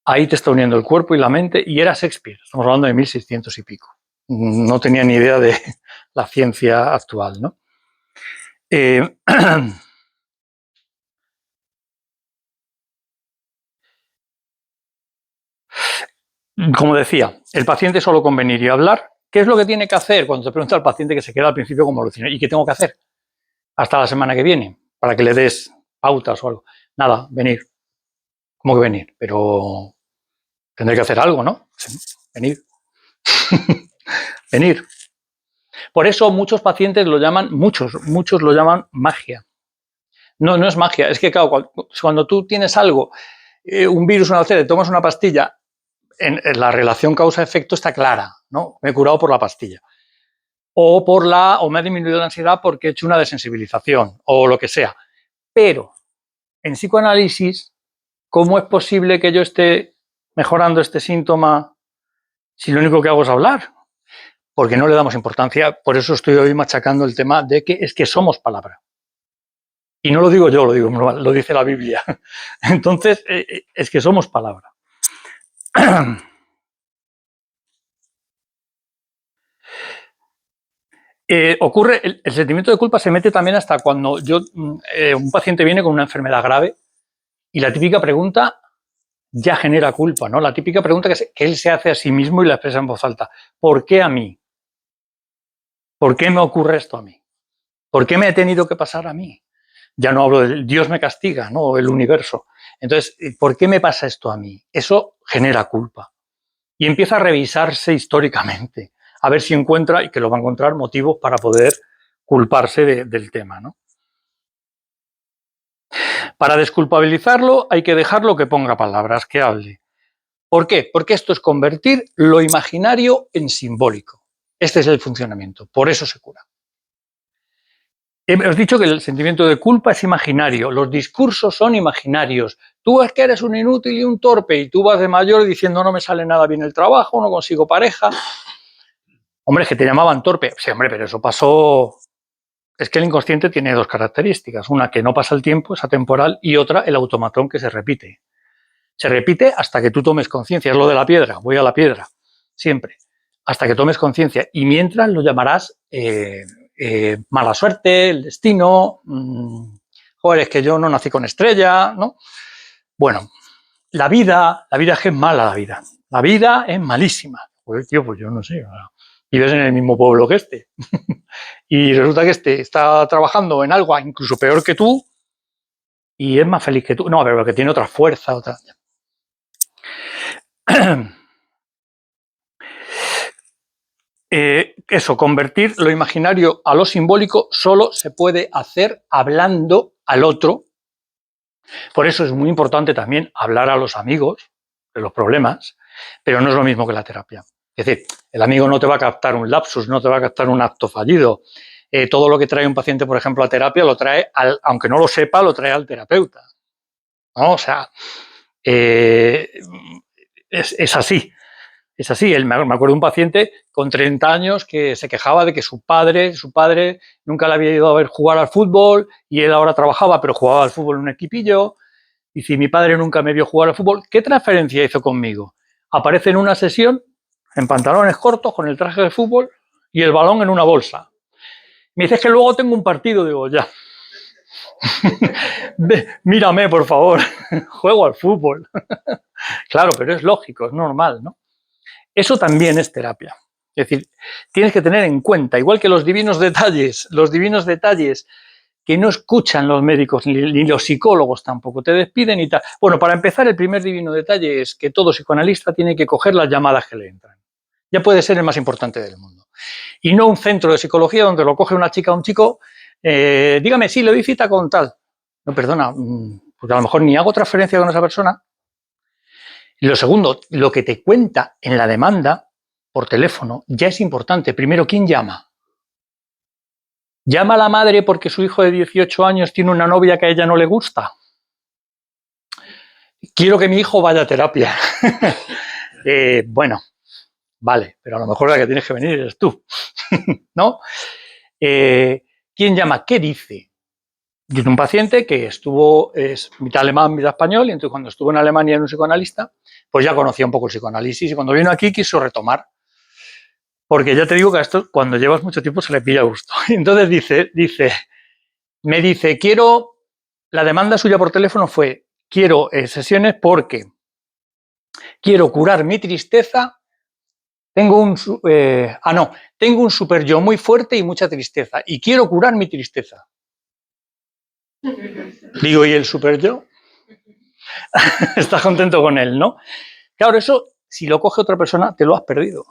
Ahí te está uniendo el cuerpo y la mente, y era Shakespeare, estamos hablando de 1600 y pico. No tenía ni idea de la ciencia actual, ¿no? Como decía, el paciente solo conveniría hablar. ¿Qué es lo que tiene que hacer? Cuando te pregunta al paciente que se queda al principio como alucina, ¿y qué tengo que hacer hasta la semana que viene? Para que le des pautas o algo. Nada, venir. ¿Cómo que venir? Pero tendré que hacer algo, ¿no? Venir. Venir. Por eso muchos pacientes lo llaman, muchos lo llaman magia. No, no es magia. Es que, claro, cuando tú tienes algo, un virus, una bacteria, te tomas una pastilla, en la relación causa-efecto está clara, ¿no? Me he curado por la pastilla. O me ha disminuido la ansiedad porque he hecho una desensibilización, o lo que sea. Pero en psicoanálisis, ¿cómo es posible que yo esté mejorando este síntoma si lo único que hago es hablar? Porque no le damos importancia. Por eso estoy hoy machacando el tema de que es que somos palabra. Y no lo digo yo, lo dice la Biblia. Entonces, es que somos palabra. Ocurre, el sentimiento de culpa se mete también hasta cuando un paciente viene con una enfermedad grave y la típica pregunta ya genera culpa, ¿no? La típica pregunta que él se hace a sí mismo y la expresa en voz alta. ¿Por qué a mí? ¿Por qué me ocurre esto a mí? ¿Por qué me he tenido que pasar a mí? Ya no hablo de Dios me castiga, ¿no? El universo. Entonces, ¿por qué me pasa esto a mí? Eso genera culpa. Y empieza a revisarse históricamente, a ver si encuentra, y que lo va a encontrar, motivos para poder culparse del tema, ¿no? Para desculpabilizarlo hay que dejarlo que ponga palabras, que hable. ¿Por qué? Porque esto es convertir lo imaginario en simbólico. Este es el funcionamiento, por eso se cura. Os dicho que el sentimiento de culpa es imaginario, los discursos son imaginarios. Tú es que eres un inútil y un torpe y tú vas de mayor diciendo no me sale nada bien el trabajo, no consigo pareja. Hombre, es que te llamaban torpe. Sí, hombre, pero eso pasó. Es que el inconsciente tiene dos características. Una, que no pasa el tiempo, es atemporal, y otra, el automatón, que se repite. Se repite hasta que tú tomes conciencia. Es lo de la piedra, voy a la piedra, siempre. hasta que tomes conciencia. Y mientras lo llamarás mala suerte, el destino, joder, es que yo no nací con estrella, ¿no? Bueno, la vida es que es mala la vida. La vida es malísima. Pues tío, pues yo no sé. Vives en el mismo pueblo que este. Y resulta que este está trabajando en algo incluso peor que tú y es más feliz que tú. No, pero que tiene otra fuerza, otra. Eso, convertir lo imaginario a lo simbólico solo se puede hacer hablando al otro. Por eso es muy importante también hablar a los amigos de los problemas, pero no es lo mismo que la terapia. Es decir, el amigo no te va a captar un lapsus, no te va a captar un acto fallido. Todo lo que trae un paciente, por ejemplo, a terapia, lo trae, aunque no lo sepa, lo trae al terapeuta, ¿no? O sea, es así. Es así, me acuerdo de un paciente con 30 años que se quejaba de que su padre nunca le había ido a ver jugar al fútbol y él ahora trabajaba, pero jugaba al fútbol en un equipillo. Y si mi padre nunca me vio jugar al fútbol, ¿qué transferencia hizo conmigo? Aparece en una sesión, en pantalones cortos, con el traje de fútbol y el balón en una bolsa. Me dice que luego tengo un partido, digo, ya. Mírame, por favor, juego al fútbol. Claro, pero es lógico, es normal, ¿no? Eso también es terapia. Es decir, tienes que tener en cuenta, igual que los divinos detalles que no escuchan los médicos ni los psicólogos tampoco, te despiden y tal. Bueno, para empezar, el primer divino detalle es que todo psicoanalista tiene que coger las llamadas que le entran. Ya puede ser el más importante del mundo. Y no un centro de psicología donde lo coge una chica o un chico, dígame, sí, le doy cita con tal. No, perdona, porque a lo mejor ni hago transferencia con esa persona. Y lo segundo, lo que te cuenta en la demanda por teléfono ya es importante. Primero, ¿quién llama? ¿Llama a la madre porque su hijo de 18 años tiene una novia que a ella no le gusta? Quiero que mi hijo vaya a terapia. Bueno, vale, pero a lo mejor la que tienes que venir eres tú, ¿no? ¿Quién llama? ¿Qué dice? Dice un paciente que es mitad alemán, mitad español, y entonces cuando estuvo en Alemania en un psicoanalista, pues ya conocía un poco el psicoanálisis y cuando vino aquí quiso retomar. Porque ya te digo que a esto, cuando llevas mucho tiempo, se le pilla gusto. Entonces me dice, la demanda suya por teléfono fue, quiero sesiones porque quiero curar mi tristeza, tengo un super yo muy fuerte y mucha tristeza, y quiero curar mi tristeza. Digo, ¿y el super yo? Estás contento con él, ¿no? Claro, eso, si lo coge otra persona, te lo has perdido.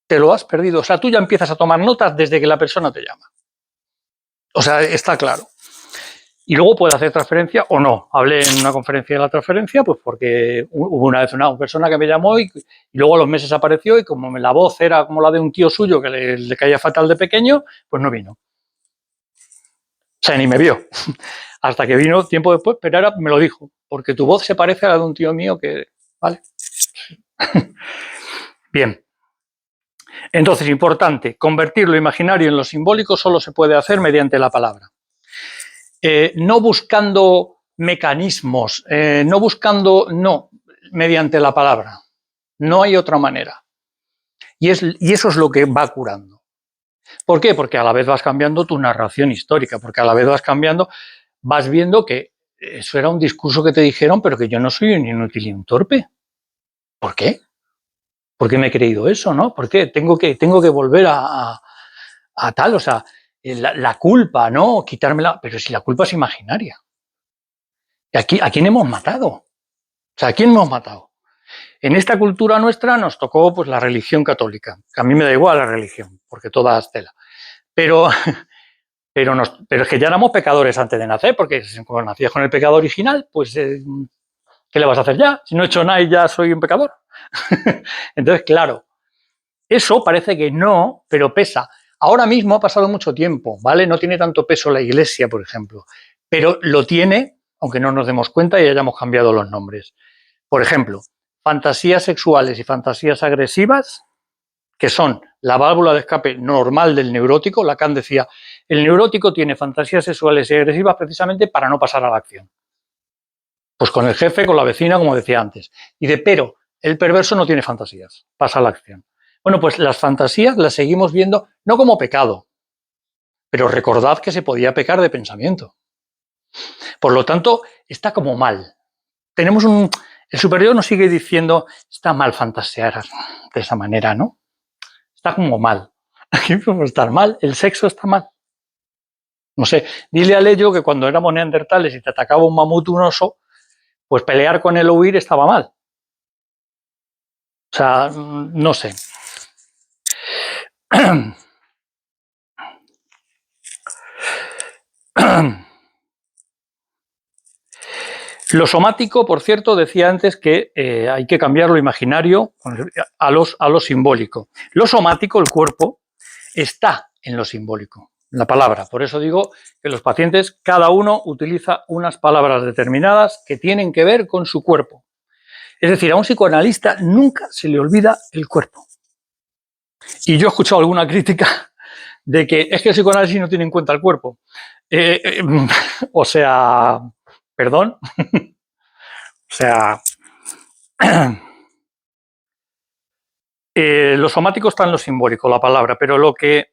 Te lo has perdido. O sea, tú ya empiezas a tomar notas desde que la persona te llama. O sea, está claro. Y luego puede hacer transferencia o no. Hablé en una conferencia de la transferencia, pues porque hubo una vez una persona que me llamó y luego a los meses apareció y como la voz era como la de un tío suyo que le caía fatal de pequeño, pues no vino. O sea, ni me vio. Hasta que vino tiempo después, pero ahora me lo dijo, porque tu voz se parece a la de un tío mío que... ¿Vale? Bien. Entonces, importante, convertir lo imaginario en lo simbólico solo se puede hacer mediante la palabra. No buscando mecanismos, no, mediante la palabra. No hay otra manera. Y eso es lo que va curando. ¿Por qué? Porque a la vez vas cambiando tu narración histórica, porque a la vez vas viendo que eso era un discurso que te dijeron, pero que yo no soy un inútil y un torpe. ¿Por qué? ¿Por qué me he creído eso, no? ¿Por qué? Tengo que volver a tal, o sea, la culpa, ¿no? Quitármela, pero si la culpa es imaginaria. ¿A quién hemos matado? O sea, ¿a quién hemos matado? En esta cultura nuestra nos tocó pues la religión católica, que a mí me da igual la religión, porque toda es tela. Pero es que ya éramos pecadores antes de nacer, porque cuando nacías con el pecado original, pues ¿qué le vas a hacer ya? Si no he hecho nada y ya soy un pecador. Entonces, claro, eso parece que no, pero pesa. Ahora mismo ha pasado mucho tiempo, ¿vale? No tiene tanto peso la Iglesia, por ejemplo, pero lo tiene, aunque no nos demos cuenta y hayamos cambiado los nombres. Por ejemplo, fantasías sexuales y fantasías agresivas, que son la válvula de escape normal del neurótico. Lacan decía, el neurótico tiene fantasías sexuales y agresivas precisamente para no pasar a la acción. Pues con el jefe, con la vecina, como decía antes. Y pero el perverso no tiene fantasías, pasa a la acción. Bueno, pues las fantasías las seguimos viendo no como pecado, pero recordad que se podía pecar de pensamiento. Por lo tanto, está como mal. El superior nos sigue diciendo, está mal fantasear de esa manera, ¿no? Está como mal. Aquí puede estar mal, el sexo está mal. No sé, dile a Leyo que cuando éramos neandertales y te atacaba un mamut, un oso, pues pelear con él o huir estaba mal. O sea, no sé. Lo somático, por cierto, decía antes que hay que cambiar lo imaginario a lo simbólico. Lo somático, el cuerpo, está en lo simbólico, en la palabra. Por eso digo que los pacientes, cada uno utiliza unas palabras determinadas que tienen que ver con su cuerpo. Es decir, a un psicoanalista nunca se le olvida el cuerpo. Y yo he escuchado alguna crítica de que es que el psicoanálisis no tiene en cuenta el cuerpo. O sea, perdón. O sea, lo somático está en lo simbólico, la palabra, pero lo que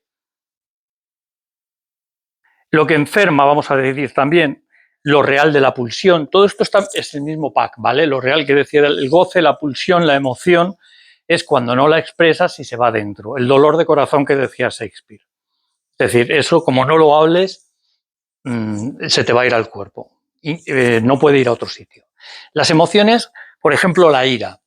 enferma, vamos a decir también, lo real de la pulsión, todo esto es el mismo pack, ¿vale? Lo real que decía el goce, la pulsión, la emoción, es cuando no la expresas y se va dentro. El dolor de corazón que decía Shakespeare. Es decir, eso como no lo hables, se te va a ir al cuerpo y no puede ir a otro sitio. Las emociones, por ejemplo, la ira.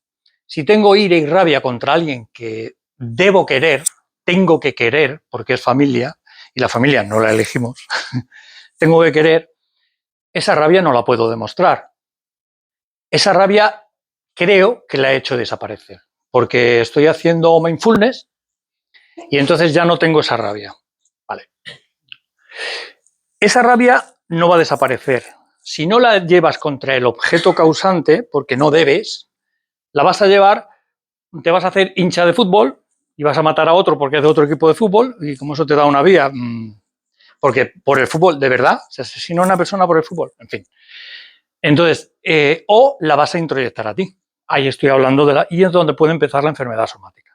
Si tengo ira y rabia contra alguien que debo querer, tengo que querer, porque es familia, y la familia no la elegimos, tengo que querer, esa rabia no la puedo demostrar. Esa rabia creo que la he hecho desaparecer, porque estoy haciendo mindfulness y entonces ya no tengo esa rabia. Vale. Esa rabia no va a desaparecer. Si no la llevas contra el objeto causante, porque no debes, la vas a llevar, te vas a hacer hincha de fútbol y vas a matar a otro porque es de otro equipo de fútbol y como eso te da una vía, porque por el fútbol, de verdad, se asesina a una persona por el fútbol, en fin. Entonces, o la vas a introyectar a ti. Ahí estoy hablando y es donde puede empezar la enfermedad somática.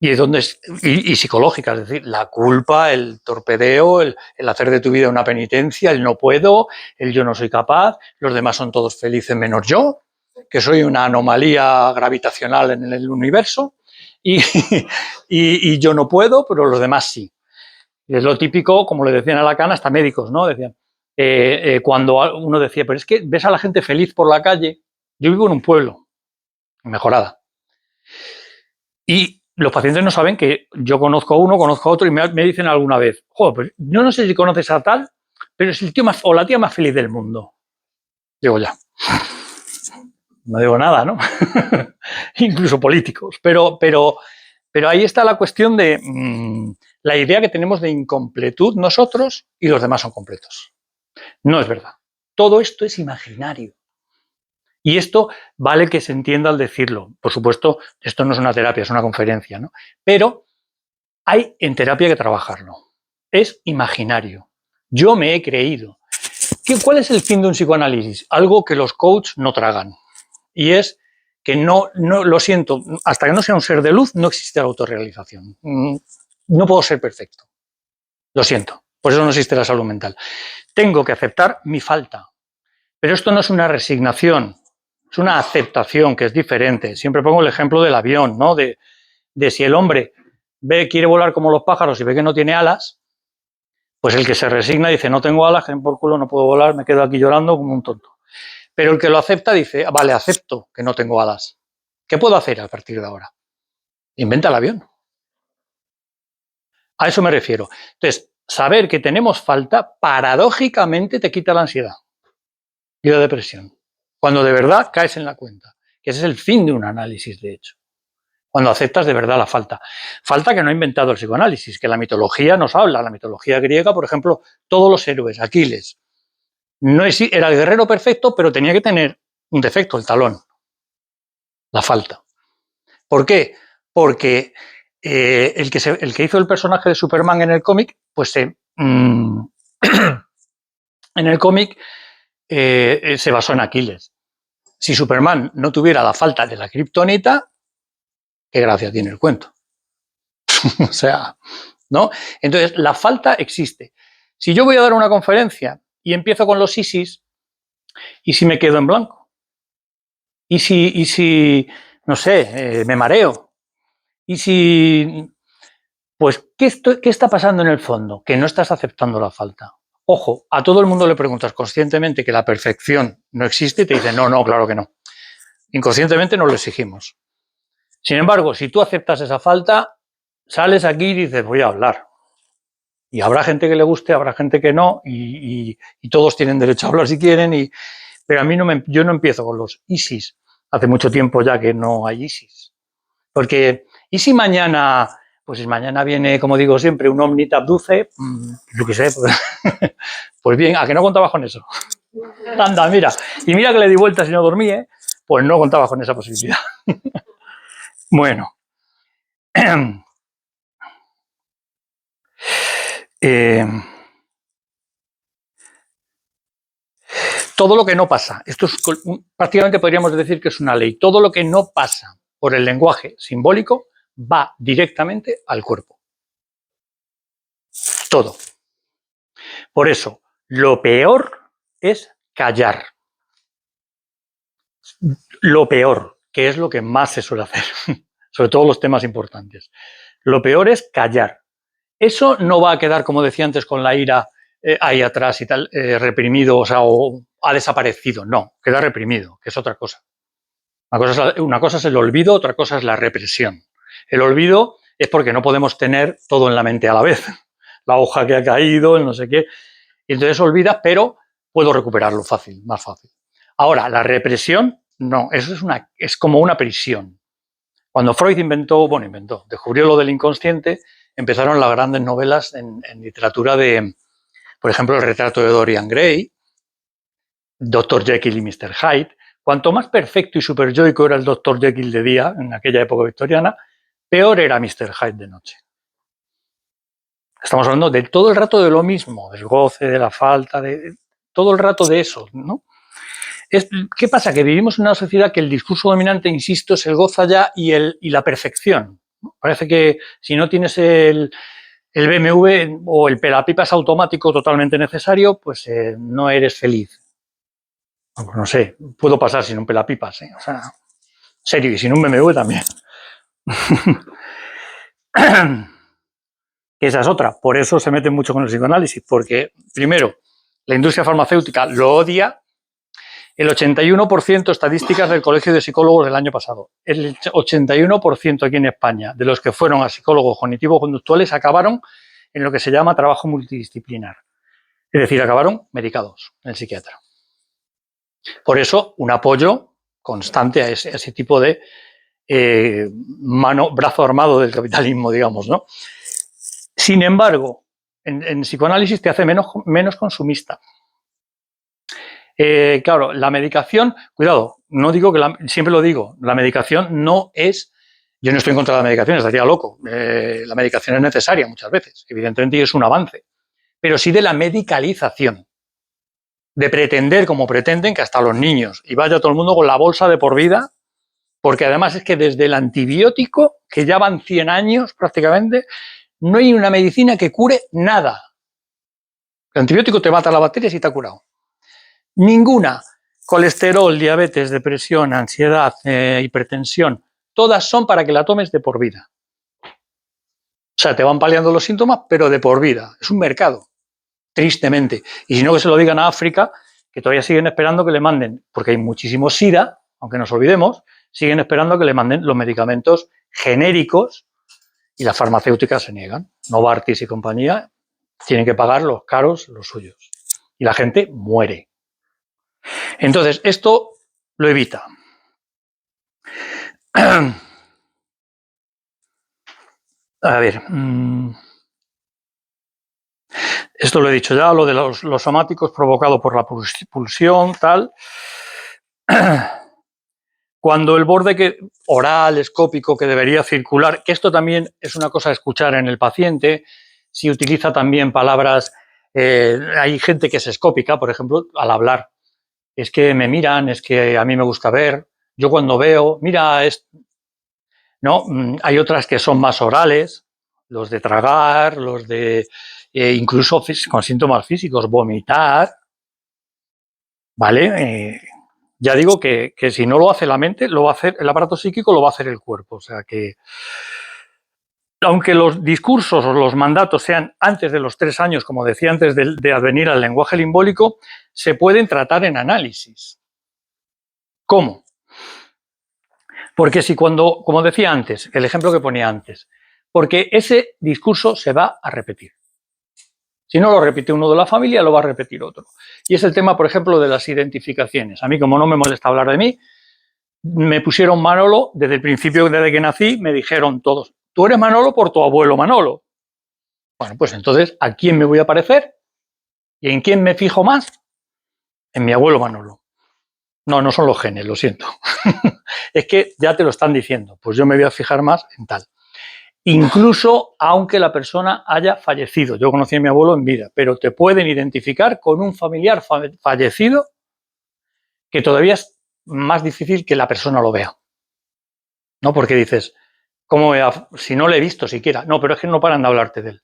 Y es donde y psicológica, es decir, la culpa, el torpedeo, el hacer de tu vida una penitencia, el no puedo, el yo no soy capaz, los demás son todos felices menos yo, que soy una anomalía gravitacional en el universo y yo no puedo, pero los demás sí. Y es lo típico, como le decían a Lacan, hasta médicos, ¿no? Decían, cuando uno decía, pero es que ves a la gente feliz por la calle, yo vivo en un pueblo, en Mejorada, y los pacientes no saben que yo conozco a uno, conozco a otro y me dicen alguna vez, joder, pues yo no sé si conoces a tal, pero es el tío más o la tía más feliz del mundo. Digo, ya. No digo nada, ¿no? Incluso políticos. Pero ahí está la cuestión de la idea que tenemos de incompletud nosotros y los demás son completos. No es verdad. Todo esto es imaginario. Y esto vale que se entienda al decirlo. Por supuesto, esto no es una terapia, es una conferencia, ¿no? Pero hay en terapia que trabajarlo. Es imaginario. Yo me he creído. ¿Cuál es el fin de un psicoanálisis? Algo que los coaches no tragan. Y es que no, lo siento, hasta que no sea un ser de luz, no existe la autorrealización. No puedo ser perfecto. Lo siento. Por eso no existe la salud mental. Tengo que aceptar mi falta. Pero esto no es una resignación, es una aceptación que es diferente. Siempre pongo el ejemplo del avión, ¿no? De si el hombre quiere volar como los pájaros y ve que no tiene alas, pues el que se resigna dice, no tengo alas, que por culo no puedo volar, me quedo aquí llorando como un tonto. Pero el que lo acepta dice, vale, acepto que no tengo alas. ¿Qué puedo hacer a partir de ahora? Inventa el avión. A eso me refiero. Entonces, saber que tenemos falta, paradójicamente te quita la ansiedad y la depresión. Cuando de verdad caes en la cuenta. Que ese es el fin de un análisis, de hecho. Cuando aceptas de verdad la falta. Falta que no ha inventado el psicoanálisis, que la mitología nos habla. La mitología griega, por ejemplo, todos los héroes, Aquiles, no era el guerrero perfecto, pero tenía que tener un defecto, el talón, la falta. ¿Por qué? Porque el que hizo el personaje de Superman en el cómic, pues en el cómic se basó en Aquiles. Si Superman no tuviera la falta de la kriptonita, qué gracia tiene el cuento. O sea, ¿no? Entonces, la falta existe. Si yo voy a dar una conferencia y empiezo con los ISIS, ¿y si me quedo en blanco? ¿Y si no sé, me mareo? ¿Y si pues, ¿qué está pasando en el fondo? Que no estás aceptando la falta. Ojo, a todo el mundo le preguntas conscientemente que la perfección no existe y te dicen, no, no, claro que no. Inconscientemente nos lo exigimos. Sin embargo, si tú aceptas esa falta, sales aquí y dices, voy a hablar. Y habrá gente que le guste, habrá gente que no, y todos tienen derecho a hablar si quieren, pero a mí yo no empiezo con los ISIS. Hace mucho tiempo ya que no hay ISIS. Porque, ¿y si mañana, pues si mañana viene, como digo siempre, un ovni te abduce? Yo qué sé, pues bien, ¿a que no contabas con eso? Anda, mira, y mira que le di vueltas y no dormí, ¿eh? Pues no contaba con esa posibilidad. Bueno. Todo lo que no pasa, esto es prácticamente podríamos decir que es una ley, todo lo que no pasa por el lenguaje simbólico va directamente al cuerpo. Todo. Por eso, lo peor es callar. Lo peor, que es lo que más se suele hacer, sobre todo los temas importantes. Lo peor es callar. Eso no va a quedar, como decía antes, con la ira ahí atrás y tal, reprimido, o ha desaparecido. No, queda reprimido, que es otra cosa. Una cosa es el olvido, otra cosa es la represión. El olvido es porque no podemos tener todo en la mente a la vez. La hoja que ha caído, el no sé qué. Y entonces olvidas, pero puedo recuperarlo fácil, más fácil. Ahora, la represión, no, eso es como una prisión. Cuando Freud descubrió lo del inconsciente, empezaron las grandes novelas en literatura de, por ejemplo, el retrato de Dorian Gray, Dr. Jekyll y Mr. Hyde. Cuanto más perfecto y superyoico era el Dr. Jekyll de día, en aquella época victoriana, peor era Mr. Hyde de noche. Estamos hablando de todo el rato de lo mismo, del goce, de la falta, de todo el rato de eso, ¿no? ¿Qué pasa? Que vivimos en una sociedad que el discurso dominante, insisto, es el goza ya y la perfección. Parece que si no tienes el BMW o el pelapipas automático totalmente necesario, pues no eres feliz. No sé, puedo pasar sin un pelapipas, o sea, serio, y sin un BMW también. Esa es otra, por eso se mete mucho con el psicoanálisis, porque primero, la industria farmacéutica lo odia. El 81% estadísticas del Colegio de Psicólogos del año pasado. El 81% aquí en España de los que fueron a psicólogos cognitivo-conductuales acabaron en lo que se llama trabajo multidisciplinar. Es decir, acabaron medicados en el psiquiatra. Por eso, un apoyo constante a ese tipo de brazo armado del capitalismo, digamos, ¿no? Sin embargo, en psicoanálisis te hace menos consumista. Claro, la medicación, cuidado, no digo que siempre lo digo, la medicación no es, yo no estoy en contra de la medicación, estaría loco, la medicación es necesaria muchas veces, evidentemente es un avance, pero sí de la medicalización, de pretender, como pretenden, que hasta los niños, y vaya todo el mundo con la bolsa de por vida, porque además es que desde el antibiótico, que ya van 100 años prácticamente, no hay una medicina que cure nada. El antibiótico te mata las bacterias y te ha curado. Ninguna. Colesterol, diabetes, depresión, ansiedad, hipertensión, todas son para que la tomes de por vida. O sea, te van paliando los síntomas, pero de por vida. Es un mercado, tristemente. Y si no, que se lo digan a África, que todavía siguen esperando que le manden, porque hay muchísimo SIDA, aunque nos olvidemos, siguen esperando que le manden los medicamentos genéricos y las farmacéuticas se niegan. Novartis y compañía tienen que pagar los caros, los suyos. Y la gente muere. Entonces, esto lo evita. A ver, esto lo he dicho ya, lo de los somáticos provocado por la pulsión, tal. Cuando el borde oral, escópico, que debería circular, que esto también es una cosa a escuchar en el paciente, si utiliza también palabras, hay gente que es escópica, por ejemplo, al hablar. Es que me miran, es que a mí me gusta ver, yo cuando veo, mira, ¿no? Hay otras que son más orales, los de tragar, los de incluso con síntomas físicos, vomitar, ¿vale? Ya digo que si no lo hace la mente, lo va a hacer el aparato psíquico, lo va a hacer el cuerpo. O sea que, aunque los discursos o los mandatos sean antes de los 3 años, como decía antes de advenir al lenguaje simbólico, se pueden tratar en análisis. ¿Cómo? Porque si cuando, como decía antes, el ejemplo que ponía antes, porque ese discurso se va a repetir. Si no lo repite uno de la familia, lo va a repetir otro. Y es el tema, por ejemplo, de las identificaciones. A mí, como no me molesta hablar de mí, me pusieron Manolo desde el principio, desde que nací, me dijeron todos, tú eres Manolo por tu abuelo Manolo. Bueno, pues entonces, ¿a quién me voy a parecer? ¿Y en quién me fijo más? En mi abuelo Manolo. No, no son los genes, lo siento. Es que ya te lo están diciendo, pues yo me voy a fijar más en tal. Incluso aunque la persona haya fallecido. Yo conocí a mi abuelo en vida, pero te pueden identificar con un familiar fallecido que todavía es más difícil que la persona lo vea. ¿No? Porque dices, ¿cómo si no le he visto siquiera? No, pero es que no paran de hablarte de él.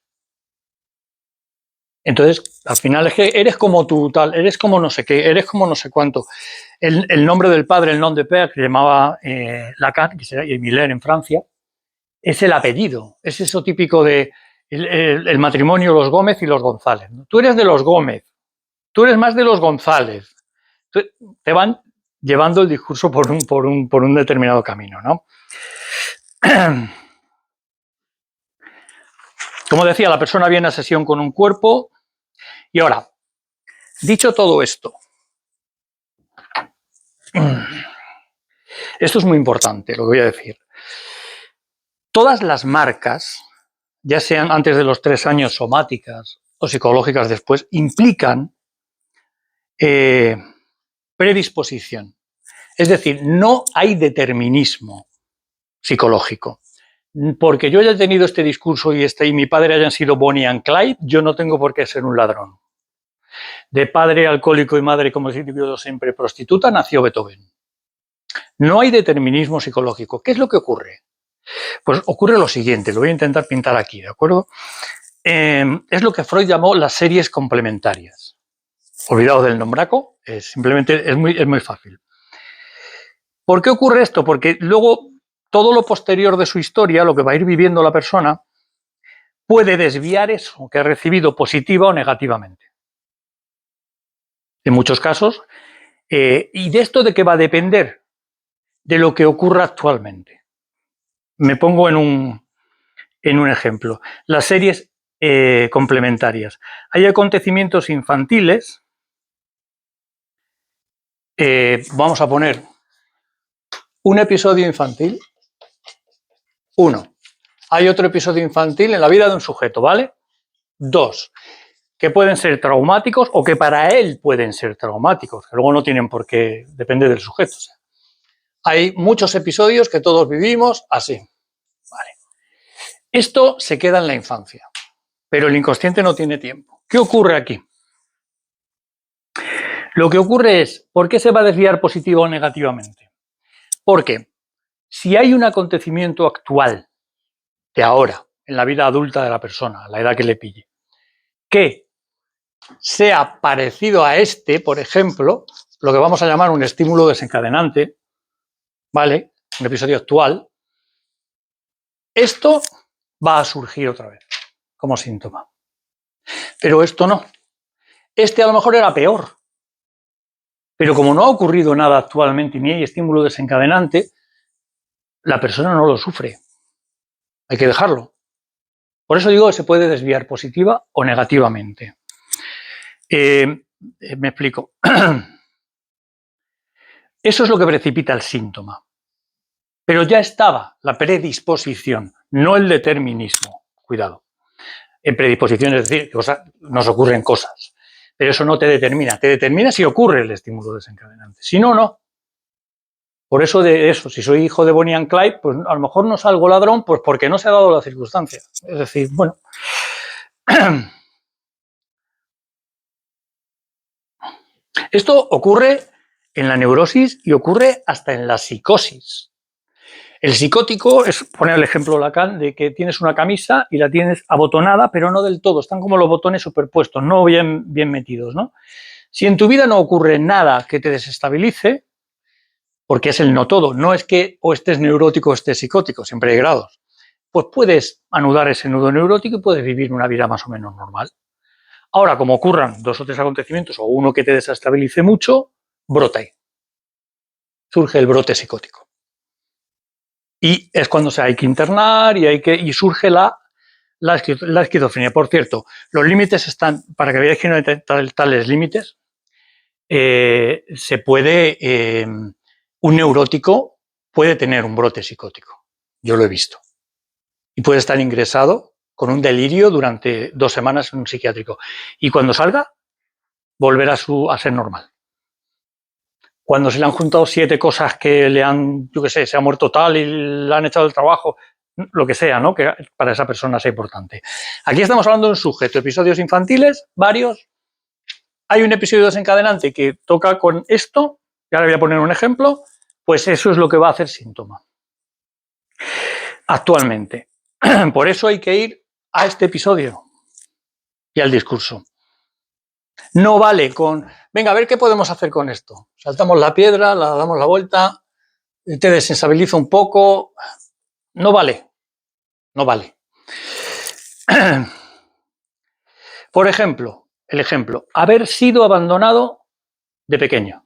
Entonces, al final es que eres como tú, tal, eres como no sé qué, eres como no sé cuánto. El nombre del padre, el nom de père, que llamaba Lacan, que será Miller en Francia, es el apellido, es eso típico de el matrimonio, los Gómez y los González. ¿No? Tú eres de los Gómez, tú eres más de los González. Te van llevando el discurso por un determinado camino, ¿no? Como decía, la persona viene a sesión con un cuerpo. Y ahora, dicho todo esto, esto es muy importante, lo que voy a decir. Todas las marcas, ya sean antes de los 3 años somáticas o psicológicas después, implican predisposición. Es decir, no hay determinismo psicológico. Porque yo haya tenido este discurso y mi padre hayan sido Bonnie and Clyde, yo no tengo por qué ser un ladrón. De padre alcohólico y madre, como digo siempre, prostituta, nació Beethoven. No hay determinismo psicológico. ¿Qué es lo que ocurre? Pues ocurre lo siguiente, lo voy a intentar pintar aquí, ¿de acuerdo? Es lo que Freud llamó las series complementarias. Olvidado del nombraco, simplemente es muy fácil. ¿Por qué ocurre esto? Porque luego todo lo posterior de su historia, lo que va a ir viviendo la persona, puede desviar eso que ha recibido positiva o negativamente. En muchos casos. ¿Y de esto de qué va a depender? De lo que ocurra actualmente. Me pongo en un ejemplo. Las series complementarias. Hay acontecimientos infantiles. Vamos a poner un episodio infantil. Uno. Hay otro episodio infantil en la vida de un sujeto, ¿vale? 2. Que pueden ser traumáticos o que para él pueden ser traumáticos, que luego no tienen por qué, depende del sujeto. O sea, hay muchos episodios que todos vivimos así. Vale. Esto se queda en la infancia, pero el inconsciente no tiene tiempo. ¿Qué ocurre aquí? Lo que ocurre es, ¿por qué se va a desviar positivo o negativamente? Porque si hay un acontecimiento actual de ahora, en la vida adulta de la persona, a la edad que le pille, que sea parecido a este, por ejemplo, lo que vamos a llamar un estímulo desencadenante, ¿vale? Un episodio actual, esto va a surgir otra vez como síntoma. Pero esto no. Este a lo mejor era peor. Pero como no ha ocurrido nada actualmente ni hay estímulo desencadenante, la persona no lo sufre. Hay que dejarlo. Por eso digo que se puede desviar positiva o negativamente. Me explico. Eso es lo que precipita el síntoma. Pero ya estaba la predisposición, no el determinismo. Cuidado. En predisposición es decir, que nos ocurren cosas. Pero eso no te determina. Te determina si ocurre el estímulo desencadenante. Si no, no. Por eso si soy hijo de Bonnie and Clyde, pues a lo mejor no salgo ladrón, pues porque no se ha dado la circunstancia. Es decir, bueno. Esto ocurre en la neurosis y ocurre hasta en la psicosis. El psicótico es poner el ejemplo Lacan de que tienes una camisa y la tienes abotonada, pero no del todo, están como los botones superpuestos, no bien metidos, ¿no? Si en tu vida no ocurre nada que te desestabilice, porque es el no todo, no es que o estés neurótico o estés psicótico, siempre hay grados, pues puedes anudar ese nudo neurótico y puedes vivir una vida más o menos normal. Ahora, como ocurran 2 o 3 acontecimientos o uno que te desestabilice mucho, brota ahí. Surge el brote psicótico. Y es cuando hay que internar y surge la esquizofrenia. Por cierto, los límites están, para que veáis que no hay tales límites, se puede, un neurótico puede tener un brote psicótico. Yo lo he visto. Y puede estar ingresado con un delirio durante 2 semanas en un psiquiátrico. Y cuando salga, volver a ser normal. Cuando se le han juntado 7 cosas que le han, yo qué sé, se ha muerto tal y le han echado del trabajo, lo que sea, ¿no? Que para esa persona sea importante. Aquí estamos hablando de un sujeto, episodios infantiles, varios. Hay un episodio desencadenante que toca con esto, y ahora voy a poner un ejemplo, pues eso es lo que va a hacer síntoma. Actualmente. Por eso hay que ir a este episodio y al discurso. No vale con, venga, a ver qué podemos hacer con esto. Saltamos la piedra, la damos la vuelta, te desensibiliza un poco. No vale, no vale. Por ejemplo, haber sido abandonado de pequeño.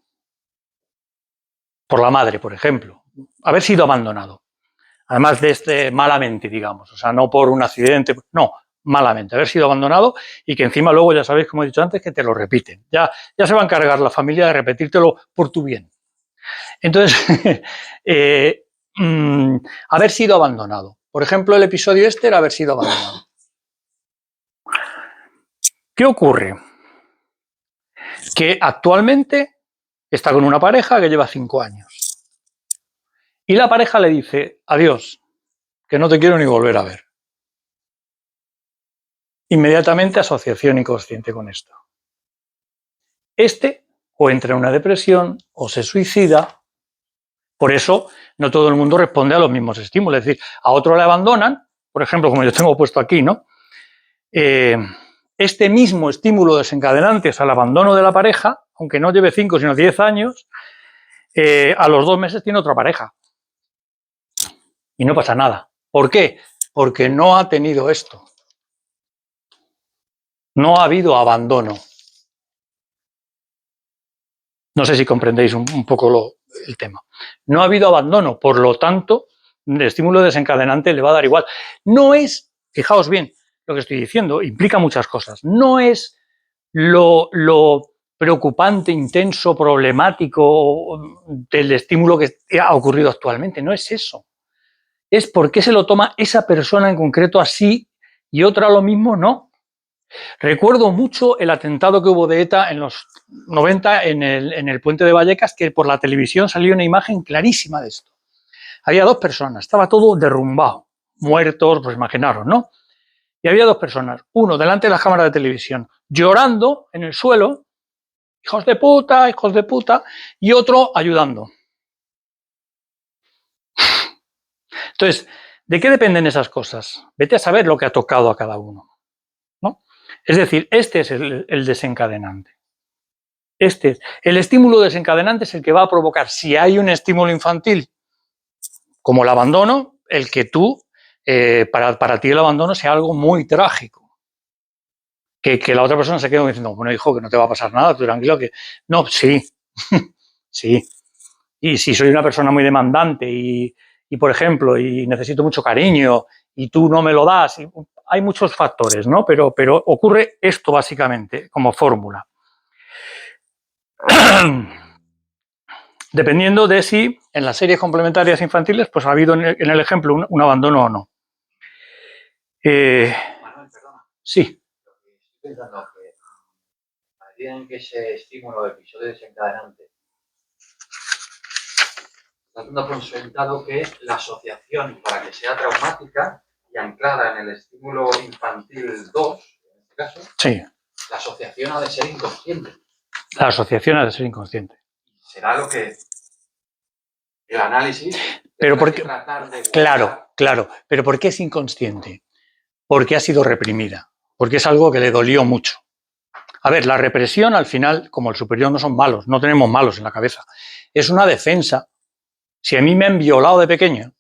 Por la madre, por ejemplo. Haber sido abandonado. Además de malamente, digamos. O sea, no por un accidente, no, malamente. Haber sido abandonado y que encima luego, ya sabéis, como he dicho antes, que te lo repiten. Ya se va a encargar la familia de repetírtelo por tu bien. Entonces, haber sido abandonado. Por ejemplo, el episodio este era haber sido abandonado. ¿Qué ocurre? Que actualmente está con una pareja que lleva 5 años. Y la pareja le dice, adiós, que no te quiero ni volver a ver. Inmediatamente asociación inconsciente con esto. O entra en una depresión o se suicida. Por eso no todo el mundo responde a los mismos estímulos. Es decir, a otro le abandonan, por ejemplo, como yo tengo puesto aquí, ¿no? Este mismo estímulo desencadenante es el abandono de la pareja, aunque no lleve 5 sino 10 años, a los 2 meses tiene otra pareja. Y no pasa nada. ¿Por qué? Porque no ha tenido esto. No ha habido abandono. No sé si comprendéis un poco el tema. No ha habido abandono, por lo tanto, el estímulo desencadenante le va a dar igual. No es, fijaos bien, lo que estoy diciendo implica muchas cosas. No es lo preocupante, intenso, problemático del estímulo que ha ocurrido actualmente. No es eso. Es por qué se lo toma esa persona en concreto así y otra lo mismo no. Recuerdo mucho el atentado que hubo de ETA en los 90 en el puente de Vallecas, que por la televisión salió una imagen clarísima de esto. Había 2 personas, estaba todo derrumbado, muertos, pues imaginaros, ¿no? Y había 2 personas, uno delante de las cámaras de televisión, llorando en el suelo, hijos de puta, y otro ayudando. Entonces, ¿de qué dependen esas cosas? Vete a saber lo que ha tocado a cada uno, ¿no? Es decir, este es el desencadenante. El estímulo desencadenante es el que va a provocar, si hay un estímulo infantil, como el abandono, el que tú, para ti el abandono sea algo muy trágico. Que la otra persona se quede diciendo, bueno, hijo, que no te va a pasar nada, tú tranquilo, que no, sí, sí. Y si soy una persona muy demandante y por ejemplo, y necesito mucho cariño y tú no me lo das, hay muchos factores, ¿no? Pero ocurre esto básicamente como fórmula. Dependiendo de si en las series complementarias infantiles pues ha habido en el ejemplo un abandono o no. Manuel, perdona. Sí. Estoy pensando que a medida en que ese estímulo de episodio desencadenante está dando por sentado que la asociación, para que sea traumática y anclada en el estímulo infantil 2, en este caso, sí. La asociación ha de ser inconsciente. La asociación ha de ser inconsciente. Será lo que el análisis Pero Tendrá porque, que tratar de claro, guardar. claro, pero ¿por qué es inconsciente? Porque ha sido reprimida, porque es algo que le dolió mucho. A ver, la represión al final, como el superior no son malos, no tenemos malos en la cabeza, es una defensa. Si a mí me han violado de pequeño,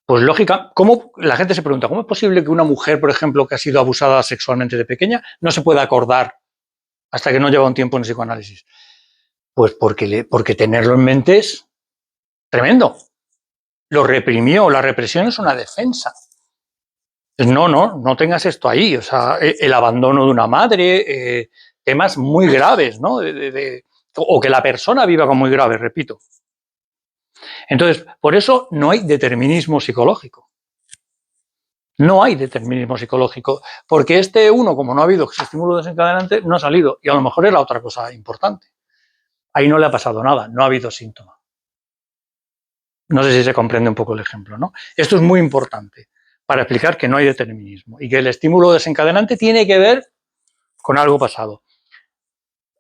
pues lógica, ¿cómo? La gente se pregunta, ¿cómo es posible que una mujer, por ejemplo, que ha sido abusada sexualmente de pequeña, no se pueda acordar hasta que no lleva un tiempo en psicoanálisis? Pues porque tenerlo en mente es tremendo. Lo reprimió, la represión es una defensa. No tengas esto ahí. O sea, el abandono de una madre, temas muy graves, ¿no? O que la persona viva con muy graves, repito. Entonces, por eso no hay determinismo psicológico. No hay determinismo psicológico, porque este uno, como no ha habido estímulo desencadenante, no ha salido. Y a lo mejor era otra cosa importante. Ahí no le ha pasado nada, no ha habido síntoma. No sé si se comprende un poco el ejemplo, ¿no? Esto es muy importante para explicar que no hay determinismo y que el estímulo desencadenante tiene que ver con algo pasado.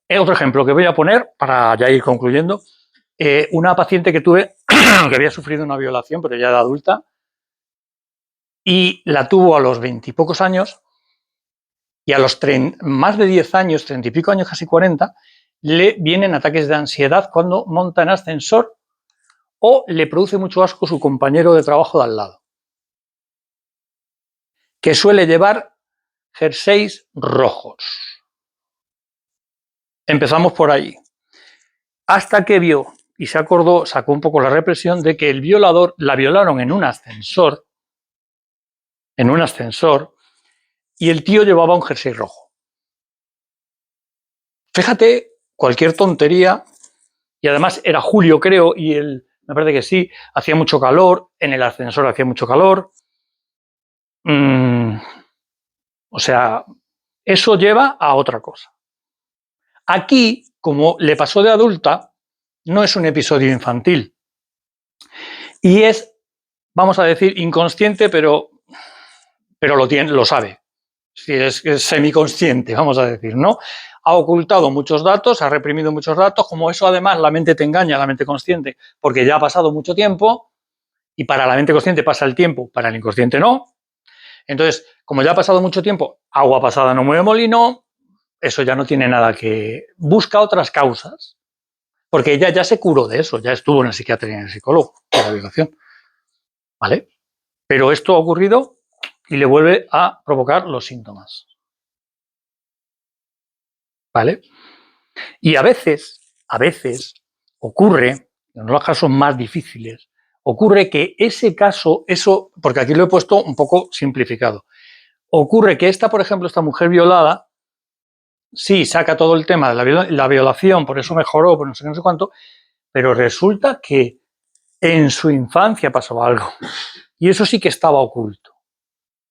Otro ejemplo que voy a poner para ya ir concluyendo, una paciente que tuve que había sufrido una violación, pero ya de adulta, y la tuvo a los 20 y pocos años, y a los más de 10 años, 30 y pico años, casi 40, le vienen ataques de ansiedad cuando monta en ascensor o le produce mucho asco su compañero de trabajo de al lado, que suele llevar jerseys rojos. Empezamos por ahí. Hasta que vio y se acordó, sacó un poco la represión de que el violador la violaron en un ascensor, y el tío llevaba un jersey rojo. Fíjate, cualquier tontería, y además era julio, creo, y me parece que sí, hacía mucho calor, en el ascensor hacía mucho calor. O sea, eso lleva a otra cosa. Aquí, como le pasó de adulta, no es un episodio infantil. Y es, vamos a decir, inconsciente, pero lo sabe. Si es semiconsciente, vamos a decir, ¿no? Ha ocultado muchos datos, ha reprimido muchos datos, como eso además la mente te engaña, la mente consciente, porque ya ha pasado mucho tiempo, y para la mente consciente pasa el tiempo, para el inconsciente no. Entonces, como ya ha pasado mucho tiempo, agua pasada no mueve molino, eso ya no tiene nada que... Busca otras causas, porque ella ya se curó de eso, ya estuvo en el psiquiatra y en el psicólogo, de la violación, ¿vale? Pero esto ha ocurrido y le vuelve a provocar los síntomas, ¿vale? Y a veces ocurre, en los casos más difíciles, ocurre que ese caso, eso, porque aquí lo he puesto un poco simplificado, ocurre que por ejemplo, esta mujer violada, sí, saca todo el tema de la violación, por eso mejoró, por no sé qué, no sé cuánto, pero resulta que en su infancia pasó algo. Y eso sí que estaba oculto.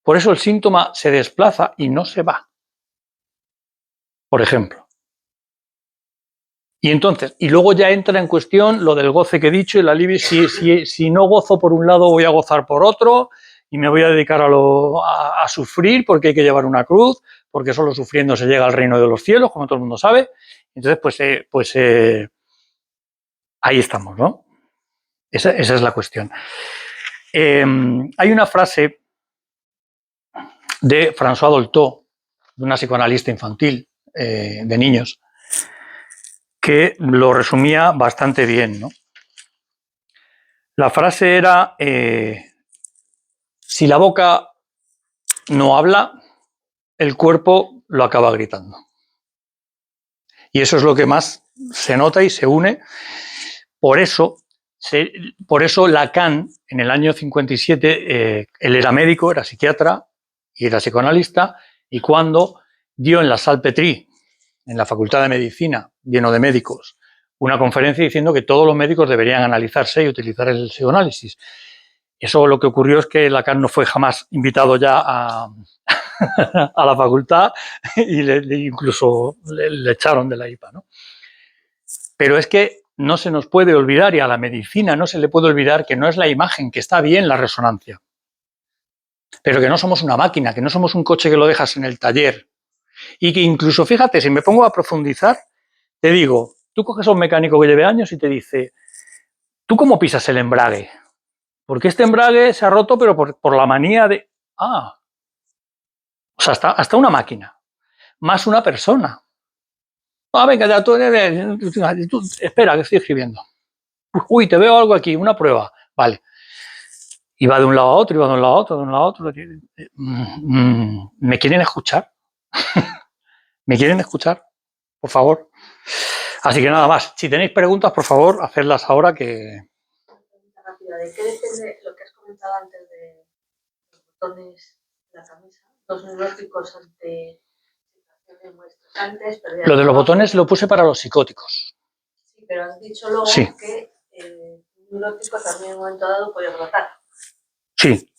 Por eso el síntoma se desplaza y no se va. Por ejemplo. Y entonces, y luego ya entra en cuestión lo del goce que he dicho, el alivio, si no gozo por un lado voy a gozar por otro y me voy a dedicar a sufrir porque hay que llevar una cruz, porque solo sufriendo se llega al reino de los cielos, como todo el mundo sabe. Entonces, ahí estamos, ¿no? Esa es la cuestión. Hay una frase de François Dolto, de una psicoanalista infantil de niños, que lo resumía bastante bien, ¿no? La frase era, si la boca no habla, el cuerpo lo acaba gritando. Y eso es lo que más se nota y se une. Por eso Lacan, en el año 57, él era médico, era psiquiatra y era psicoanalista, y cuando dio en la Salpêtrière, en la Facultad de Medicina, lleno de médicos, una conferencia diciendo que todos los médicos deberían analizarse y utilizar el psicoanálisis. Eso lo que ocurrió es que Lacan no fue jamás invitado ya a la facultad y incluso le echaron de la IPA, ¿no? Pero es que no se nos puede olvidar, y a la medicina no se le puede olvidar, que no es la imagen, que está bien la resonancia, pero que no somos una máquina, que no somos un coche que lo dejas en el taller. Y que incluso, fíjate, si me pongo a profundizar, te digo, tú coges a un mecánico que lleve años y te dice, ¿tú cómo pisas el embrague? Porque este embrague se ha roto, pero por la manía de... Ah, o sea, hasta una máquina, más una persona. Ah, venga, ya, tú, espera, que estoy escribiendo. Uy, te veo algo aquí, una prueba. Vale. Y va de un lado a otro, y va de un lado a otro, de un lado a otro. ¿Me quieren escuchar? ¿Me quieren escuchar? Por favor. Así que nada más. Si tenéis preguntas, por favor, hacedlas ahora que... ¿De qué depende lo que has comentado antes de los botones de la camisa? Los neuróticos ante situaciones muy estresantes. Lo de los botones lo puse para los psicóticos. Sí, pero has dicho luego sí. Que un neurótico también en un momento dado puede brotar. Sí.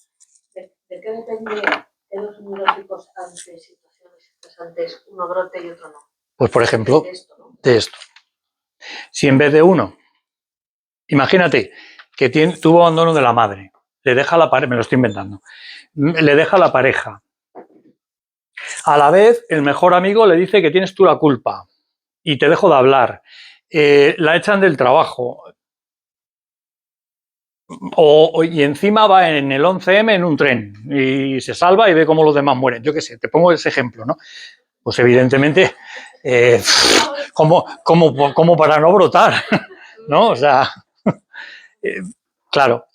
¿De qué depende que los neuróticos ante situaciones estresantes uno brote y otro no? Pues por ejemplo, de esto, ¿no? De esto. Si en vez de uno, imagínate que tuvo abandono de la madre, le deja la pareja, me lo estoy inventando, le deja la pareja. A la vez, el mejor amigo le dice que tienes tú la culpa y te dejo de hablar. La echan del trabajo. Y encima va en el 11M en un tren y se salva y ve cómo los demás mueren. Yo qué sé, te pongo ese ejemplo, ¿no? Pues evidentemente, como para no brotar, ¿no? O sea, claro,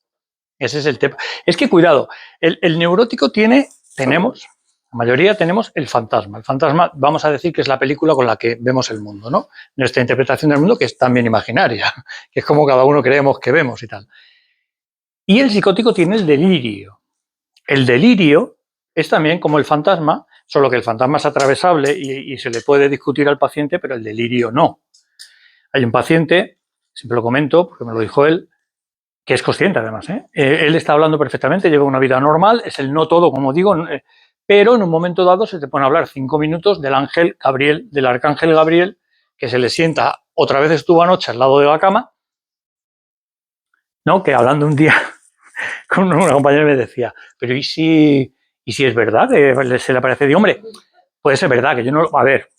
ese es el tema. Es que cuidado, el neurótico tenemos, la mayoría tenemos el fantasma. El fantasma, vamos a decir que es la película con la que vemos el mundo, ¿no? Nuestra interpretación del mundo, que es también imaginaria, que es como cada uno creemos que vemos y tal. Y el psicótico tiene el delirio. El delirio es también como el fantasma, solo que el fantasma es atravesable y se le puede discutir al paciente, pero el delirio no. Hay un paciente, siempre lo comento, porque me lo dijo él, que es consciente además, él está hablando perfectamente, lleva una vida normal, es el no todo, como digo, pero en un momento dado se te pone a hablar 5 minutos del ángel Gabriel, del arcángel Gabriel, que se le sienta, otra vez estuvo anoche al lado de la cama, ¿no? Que hablando un día con una compañera me decía, pero ¿y si es verdad que se le aparece? Digo, hombre, puede ser verdad, que yo no, a ver,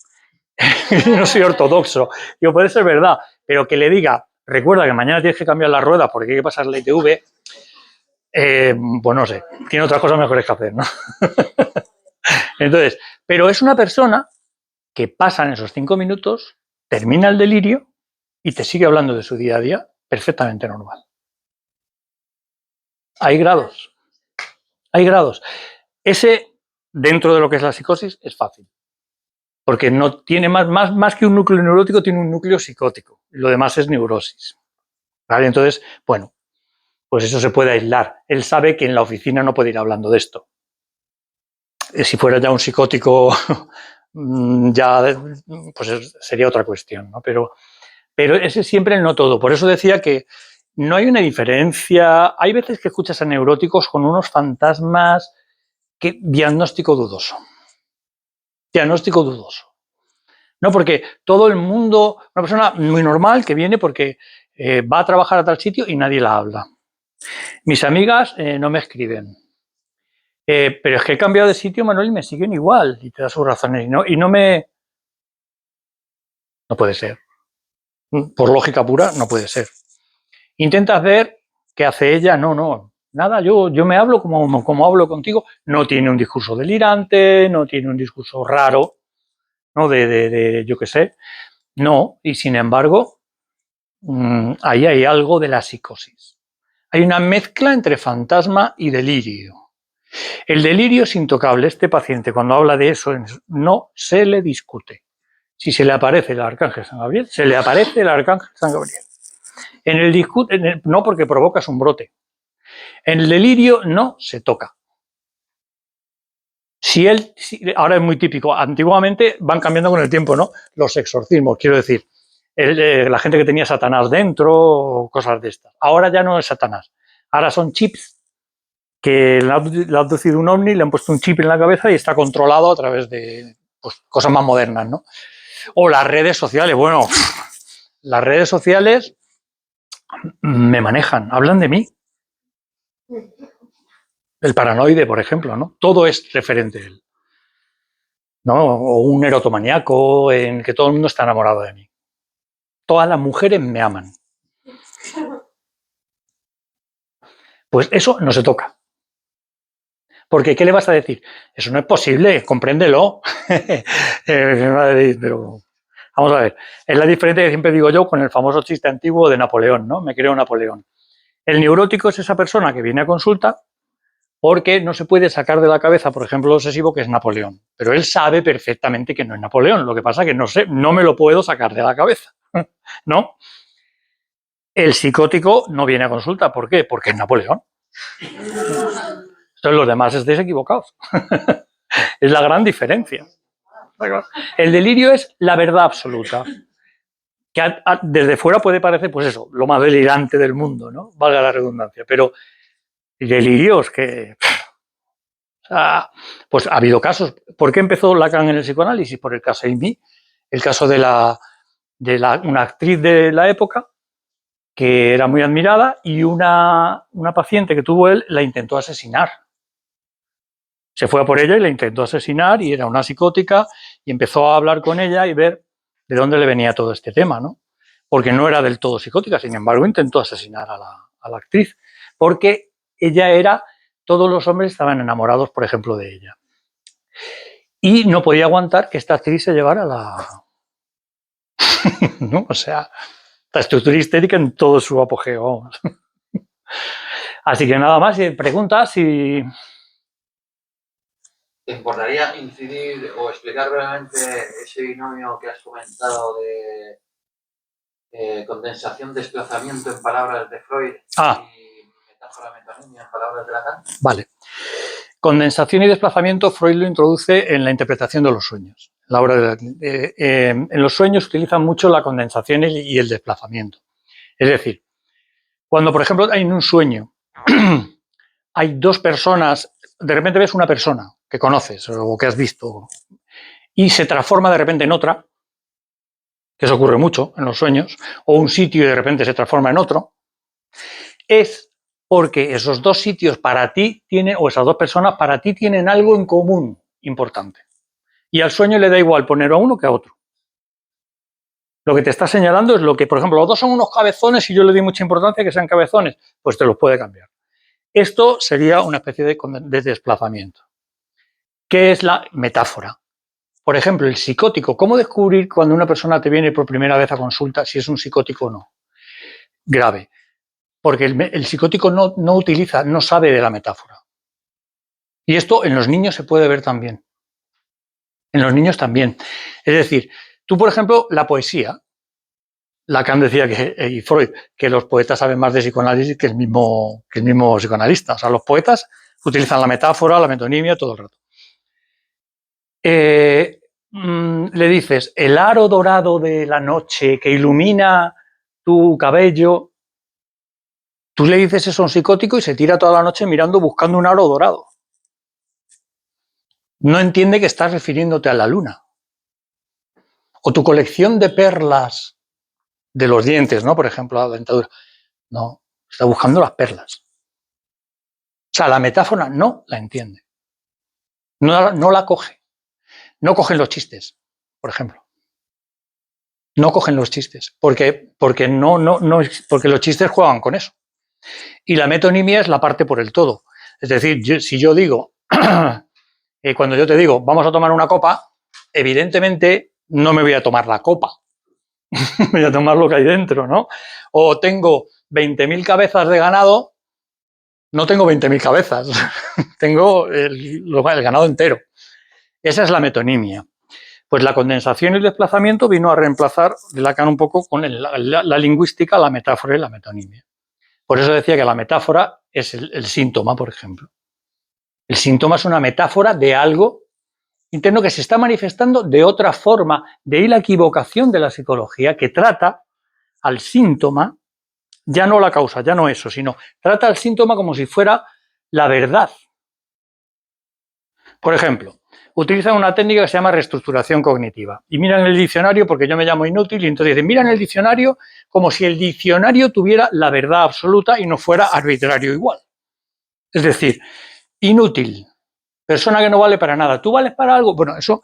yo no soy ortodoxo, digo, puede ser verdad, pero que le diga, recuerda que mañana tienes que cambiar la rueda porque hay que pasar la ITV, pues no sé, tiene otras cosas mejores que hacer, ¿no? Entonces, pero es una persona que pasa en esos 5 minutos, termina el delirio y te sigue hablando de su día a día perfectamente normal. Hay grados. Hay grados. Ese, dentro de lo que es la psicosis, es fácil. Porque no tiene más que un núcleo neurótico, tiene un núcleo psicótico. Lo demás es neurosis. ¿Vale? Entonces, bueno, pues eso se puede aislar. Él sabe que en la oficina no puede ir hablando de esto. Si fuera ya un psicótico, ya pues sería otra cuestión, ¿no? Pero ese es siempre el no todo. Por eso decía que no hay una diferencia. Hay veces que escuchas a neuróticos con unos fantasmas que diagnóstico dudoso. Diagnóstico dudoso. No, porque todo el mundo, una persona muy normal que viene porque va a trabajar a tal sitio y nadie la habla. Mis amigas no me escriben. Pero es que he cambiado de sitio, Manuel, y me siguen igual. Y te da sus razones. Y no me... No puede ser. Por lógica pura, no puede ser. Intentas ver qué hace ella. No. Nada, yo me hablo como hablo contigo. No tiene un discurso delirante, no tiene un discurso raro, ¿no? Yo qué sé. No, y sin embargo, ahí hay algo de la psicosis. Hay una mezcla entre fantasma y delirio. El delirio es intocable. Este paciente, cuando habla de eso, no se le discute. Si se le aparece el arcángel San Gabriel, se le aparece el arcángel San Gabriel. No porque provocas un brote. En el delirio no se toca. Ahora es muy típico, antiguamente van cambiando con el tiempo, ¿no? Los exorcismos, quiero decir, la gente que tenía Satanás dentro, cosas de estas. Ahora ya no es Satanás, ahora son chips que le ha abducido un ovni, le han puesto un chip en la cabeza y está controlado a través de pues, cosas más modernas, ¿no? O las redes sociales, bueno, las redes sociales me manejan, hablan de mí. El paranoide, por ejemplo, ¿no? Todo es referente a él. ¿No? O un erotomaníaco en que todo el mundo está enamorado de mí. Todas las mujeres me aman. Pues eso no se toca. Porque, ¿qué le vas a decir? Eso no es posible, compréndelo. Pero vamos a ver, es la diferencia que siempre digo yo con el famoso chiste antiguo de Napoleón, ¿no? Me creo Napoleón. El neurótico es esa persona que viene a consulta porque no se puede sacar de la cabeza, por ejemplo, lo obsesivo que es Napoleón. Pero él sabe perfectamente que no es Napoleón. Lo que pasa es que no sé, no me lo puedo sacar de la cabeza, ¿no? El psicótico no viene a consulta. ¿Por qué? Porque es Napoleón. Entonces los demás estéis equivocados. Es la gran diferencia. El delirio es la verdad absoluta. Que desde fuera puede parecer, pues eso, lo más delirante del mundo, ¿no? Valga la redundancia. Pero delirios que... O sea, pues ha habido casos. ¿Por qué empezó Lacan en el psicoanálisis? Por el caso Amy, el caso de una actriz de la época que era muy admirada y una paciente que tuvo él la intentó asesinar. Se fue a por ella y la intentó asesinar y era una psicótica y empezó a hablar con ella y ver de dónde le venía todo este tema, ¿no? Porque no era del todo psicótica, sin embargo intentó asesinar a la actriz, porque ella era, todos los hombres estaban enamorados, por ejemplo, de ella. Y no podía aguantar que esta actriz se llevara ¿no? O sea, la estructura histérica en todo su apogeo. Así que nada más, pregunta si... ¿Te importaría incidir o explicar brevemente ese binomio que has comentado de condensación-desplazamiento en palabras de Freud y metáfora-metonimia en palabras de Lacan? Vale. Condensación y desplazamiento Freud lo introduce en la interpretación de los sueños. En los sueños utilizan mucho la condensación y el desplazamiento. Es decir, cuando por ejemplo hay en un sueño hay dos personas, de repente ves una persona que conoces o que has visto y se transforma de repente en otra, que eso ocurre mucho en los sueños, o un sitio y de repente se transforma en otro, es porque esos dos sitios para ti tienen, o esas dos personas para ti tienen algo en común importante. Y al sueño le da igual poner a uno que a otro. Lo que te está señalando es lo que, por ejemplo, los dos son unos cabezones y yo le doy mucha importancia a que sean cabezones, pues te los puede cambiar. Esto sería una especie de desplazamiento. ¿Qué es la metáfora? Por ejemplo, el psicótico. ¿Cómo descubrir cuando una persona te viene por primera vez a consulta si es un psicótico o no? Grave. Porque el psicótico no sabe de la metáfora. Y esto en los niños se puede ver también. En los niños también. Es decir, tú, por ejemplo, la poesía. Lacan decía y Freud, que los poetas saben más de psicoanálisis que el mismo psicoanalista. O sea, los poetas utilizan la metáfora, la metonimia todo el rato. Le dices, el aro dorado de la noche que ilumina tu cabello. Tú le dices eso a un psicótico y se tira toda la noche mirando, buscando un aro dorado. No entiende que estás refiriéndote a la luna. O tu colección de perlas de los dientes, ¿no? Por ejemplo, la dentadura. No, está buscando las perlas. O sea, la metáfora no la entiende. No la coge. No cogen los chistes, por ejemplo. No cogen los chistes, porque los chistes juegan con eso. Y la metonimia es la parte por el todo. Es decir, si yo digo, cuando yo te digo, vamos a tomar una copa, evidentemente no me voy a tomar la copa. Voy a tomar lo que hay dentro, ¿no? O tengo 20.000 cabezas de ganado, no tengo 20.000 cabezas, tengo el ganado entero. Esa es la metonimia. Pues la condensación y el desplazamiento vino a reemplazar de Lacan un poco con la lingüística, la metáfora y la metonimia. Por eso decía que la metáfora es el síntoma, por ejemplo. El síntoma es una metáfora de algo interno que se está manifestando de otra forma. De ahí la equivocación de la psicología, que trata al síntoma, ya no la causa, ya no eso, sino trata al síntoma como si fuera la verdad. Por ejemplo, utilizan una técnica que se llama reestructuración cognitiva. Y miran el diccionario, porque yo me llamo inútil, y entonces dicen, miran el diccionario como si el diccionario tuviera la verdad absoluta y no fuera arbitrario igual. Es decir, inútil, persona que no vale para nada. ¿Tú vales para algo? Bueno, eso,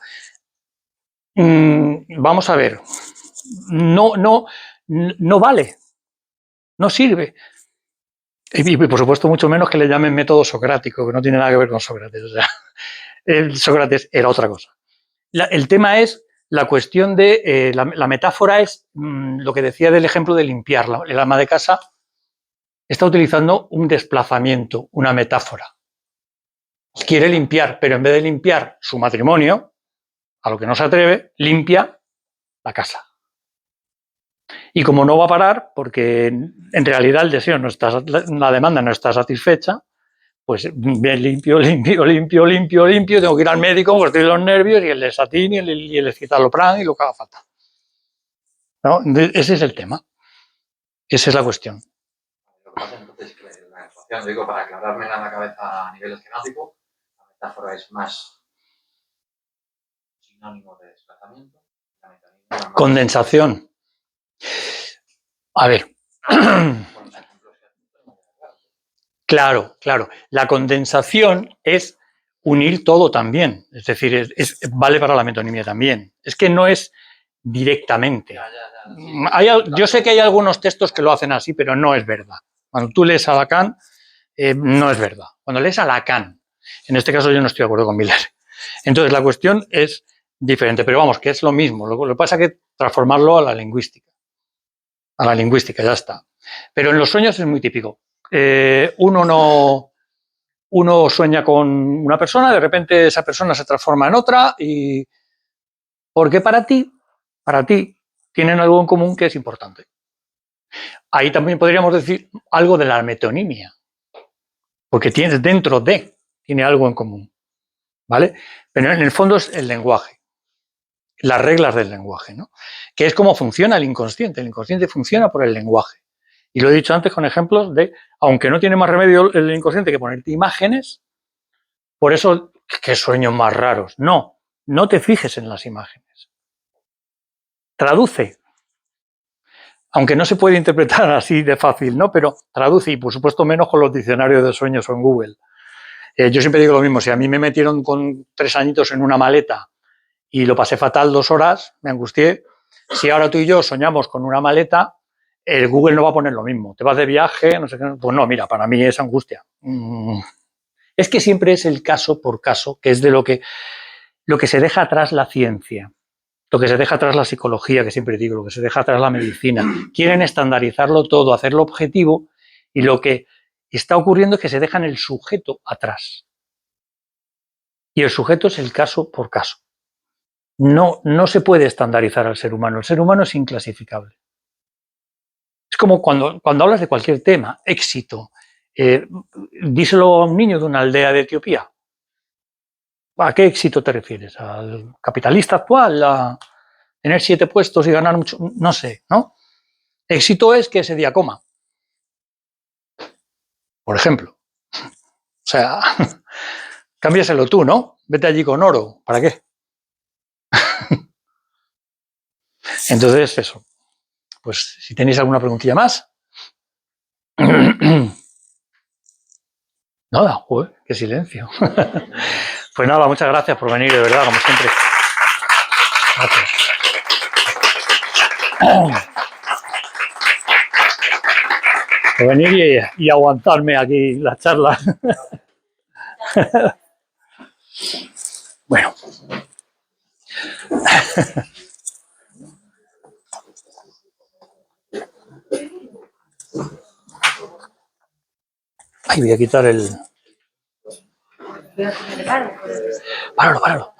vamos a ver, no vale, no sirve. Y por supuesto mucho menos que le llamen método socrático, que no tiene nada que ver con Sócrates. O sea, Sócrates era otra cosa. El tema es la cuestión de, la metáfora es lo que decía del ejemplo de limpiar. El ama de casa está utilizando un desplazamiento, una metáfora. Quiere limpiar, pero en vez de limpiar su matrimonio, a lo que no se atreve, limpia la casa. Y como no va a parar, porque en realidad el deseo no está, la demanda no está satisfecha, pues bien limpio, tengo que ir al médico porque estoy de los nervios y el desatín y el escitalopram y lo que haga falta. ¿No? Ese es el tema. Esa es la cuestión. Lo que pasa entonces que la ecuación, digo, para aclarármela en la cabeza a nivel esquemático, la metáfora es más sinónimo de desplazamiento. Condensación. A ver. Claro. La condensación es unir todo también. Es decir, vale para la metonimia también. Es que no es directamente. Yo sé que hay algunos textos que lo hacen así, pero no es verdad. Cuando tú lees a Lacan, no es verdad. Cuando lees a Lacan, en este caso yo no estoy de acuerdo con Miller. Entonces la cuestión es diferente, pero vamos, que es lo mismo. Lo que pasa es que transformarlo a la lingüística. A la lingüística, ya está. Pero en los sueños es muy típico. Uno sueña con una persona, de repente esa persona se transforma en otra y porque para ti tienen algo en común que es importante. Ahí también podríamos decir algo de la metonimia, porque tiene algo en común, ¿vale? Pero en el fondo es el lenguaje, las reglas del lenguaje, ¿no? Que es cómo funciona el inconsciente. El inconsciente funciona por el lenguaje. Y lo he dicho antes con ejemplos de, aunque no tiene más remedio el inconsciente que ponerte imágenes, por eso, qué sueños más raros. No te fijes en las imágenes. Traduce. Aunque no se puede interpretar así de fácil, ¿no? Pero traduce, y por supuesto menos con los diccionarios de sueños o en Google. Yo siempre digo lo mismo, si a mí me metieron con 3 añitos en una maleta y lo pasé fatal 2 horas, me angustié. Si ahora tú y yo soñamos con una maleta, el Google no va a poner lo mismo. Te vas de viaje, no sé qué. Pues no, mira, para mí es angustia. Es que siempre es el caso por caso, que es de lo que se deja atrás la ciencia, lo que se deja atrás la psicología, que siempre digo, lo que se deja atrás la medicina. Quieren estandarizarlo todo, hacerlo objetivo, y lo que está ocurriendo es que se dejan el sujeto atrás. Y el sujeto es el caso por caso. No se puede estandarizar al ser humano. El ser humano es inclasificable. Es como cuando hablas de cualquier tema, éxito, díselo a un niño de una aldea de Etiopía. ¿A qué éxito te refieres? ¿Al capitalista actual? ¿A tener 7 puestos y ganar mucho? No sé, ¿no? Éxito es que ese día coma. Por ejemplo. O sea, cámbiaselo tú, ¿no? Vete allí con oro. ¿Para qué? Entonces, eso. Pues si tenéis alguna preguntilla más. Nada, joder, qué silencio. Pues nada, muchas gracias por venir, de verdad, como siempre. Gracias. Por venir y aguantarme aquí la charla. Bueno. Ay, voy a quitar el... Páralo.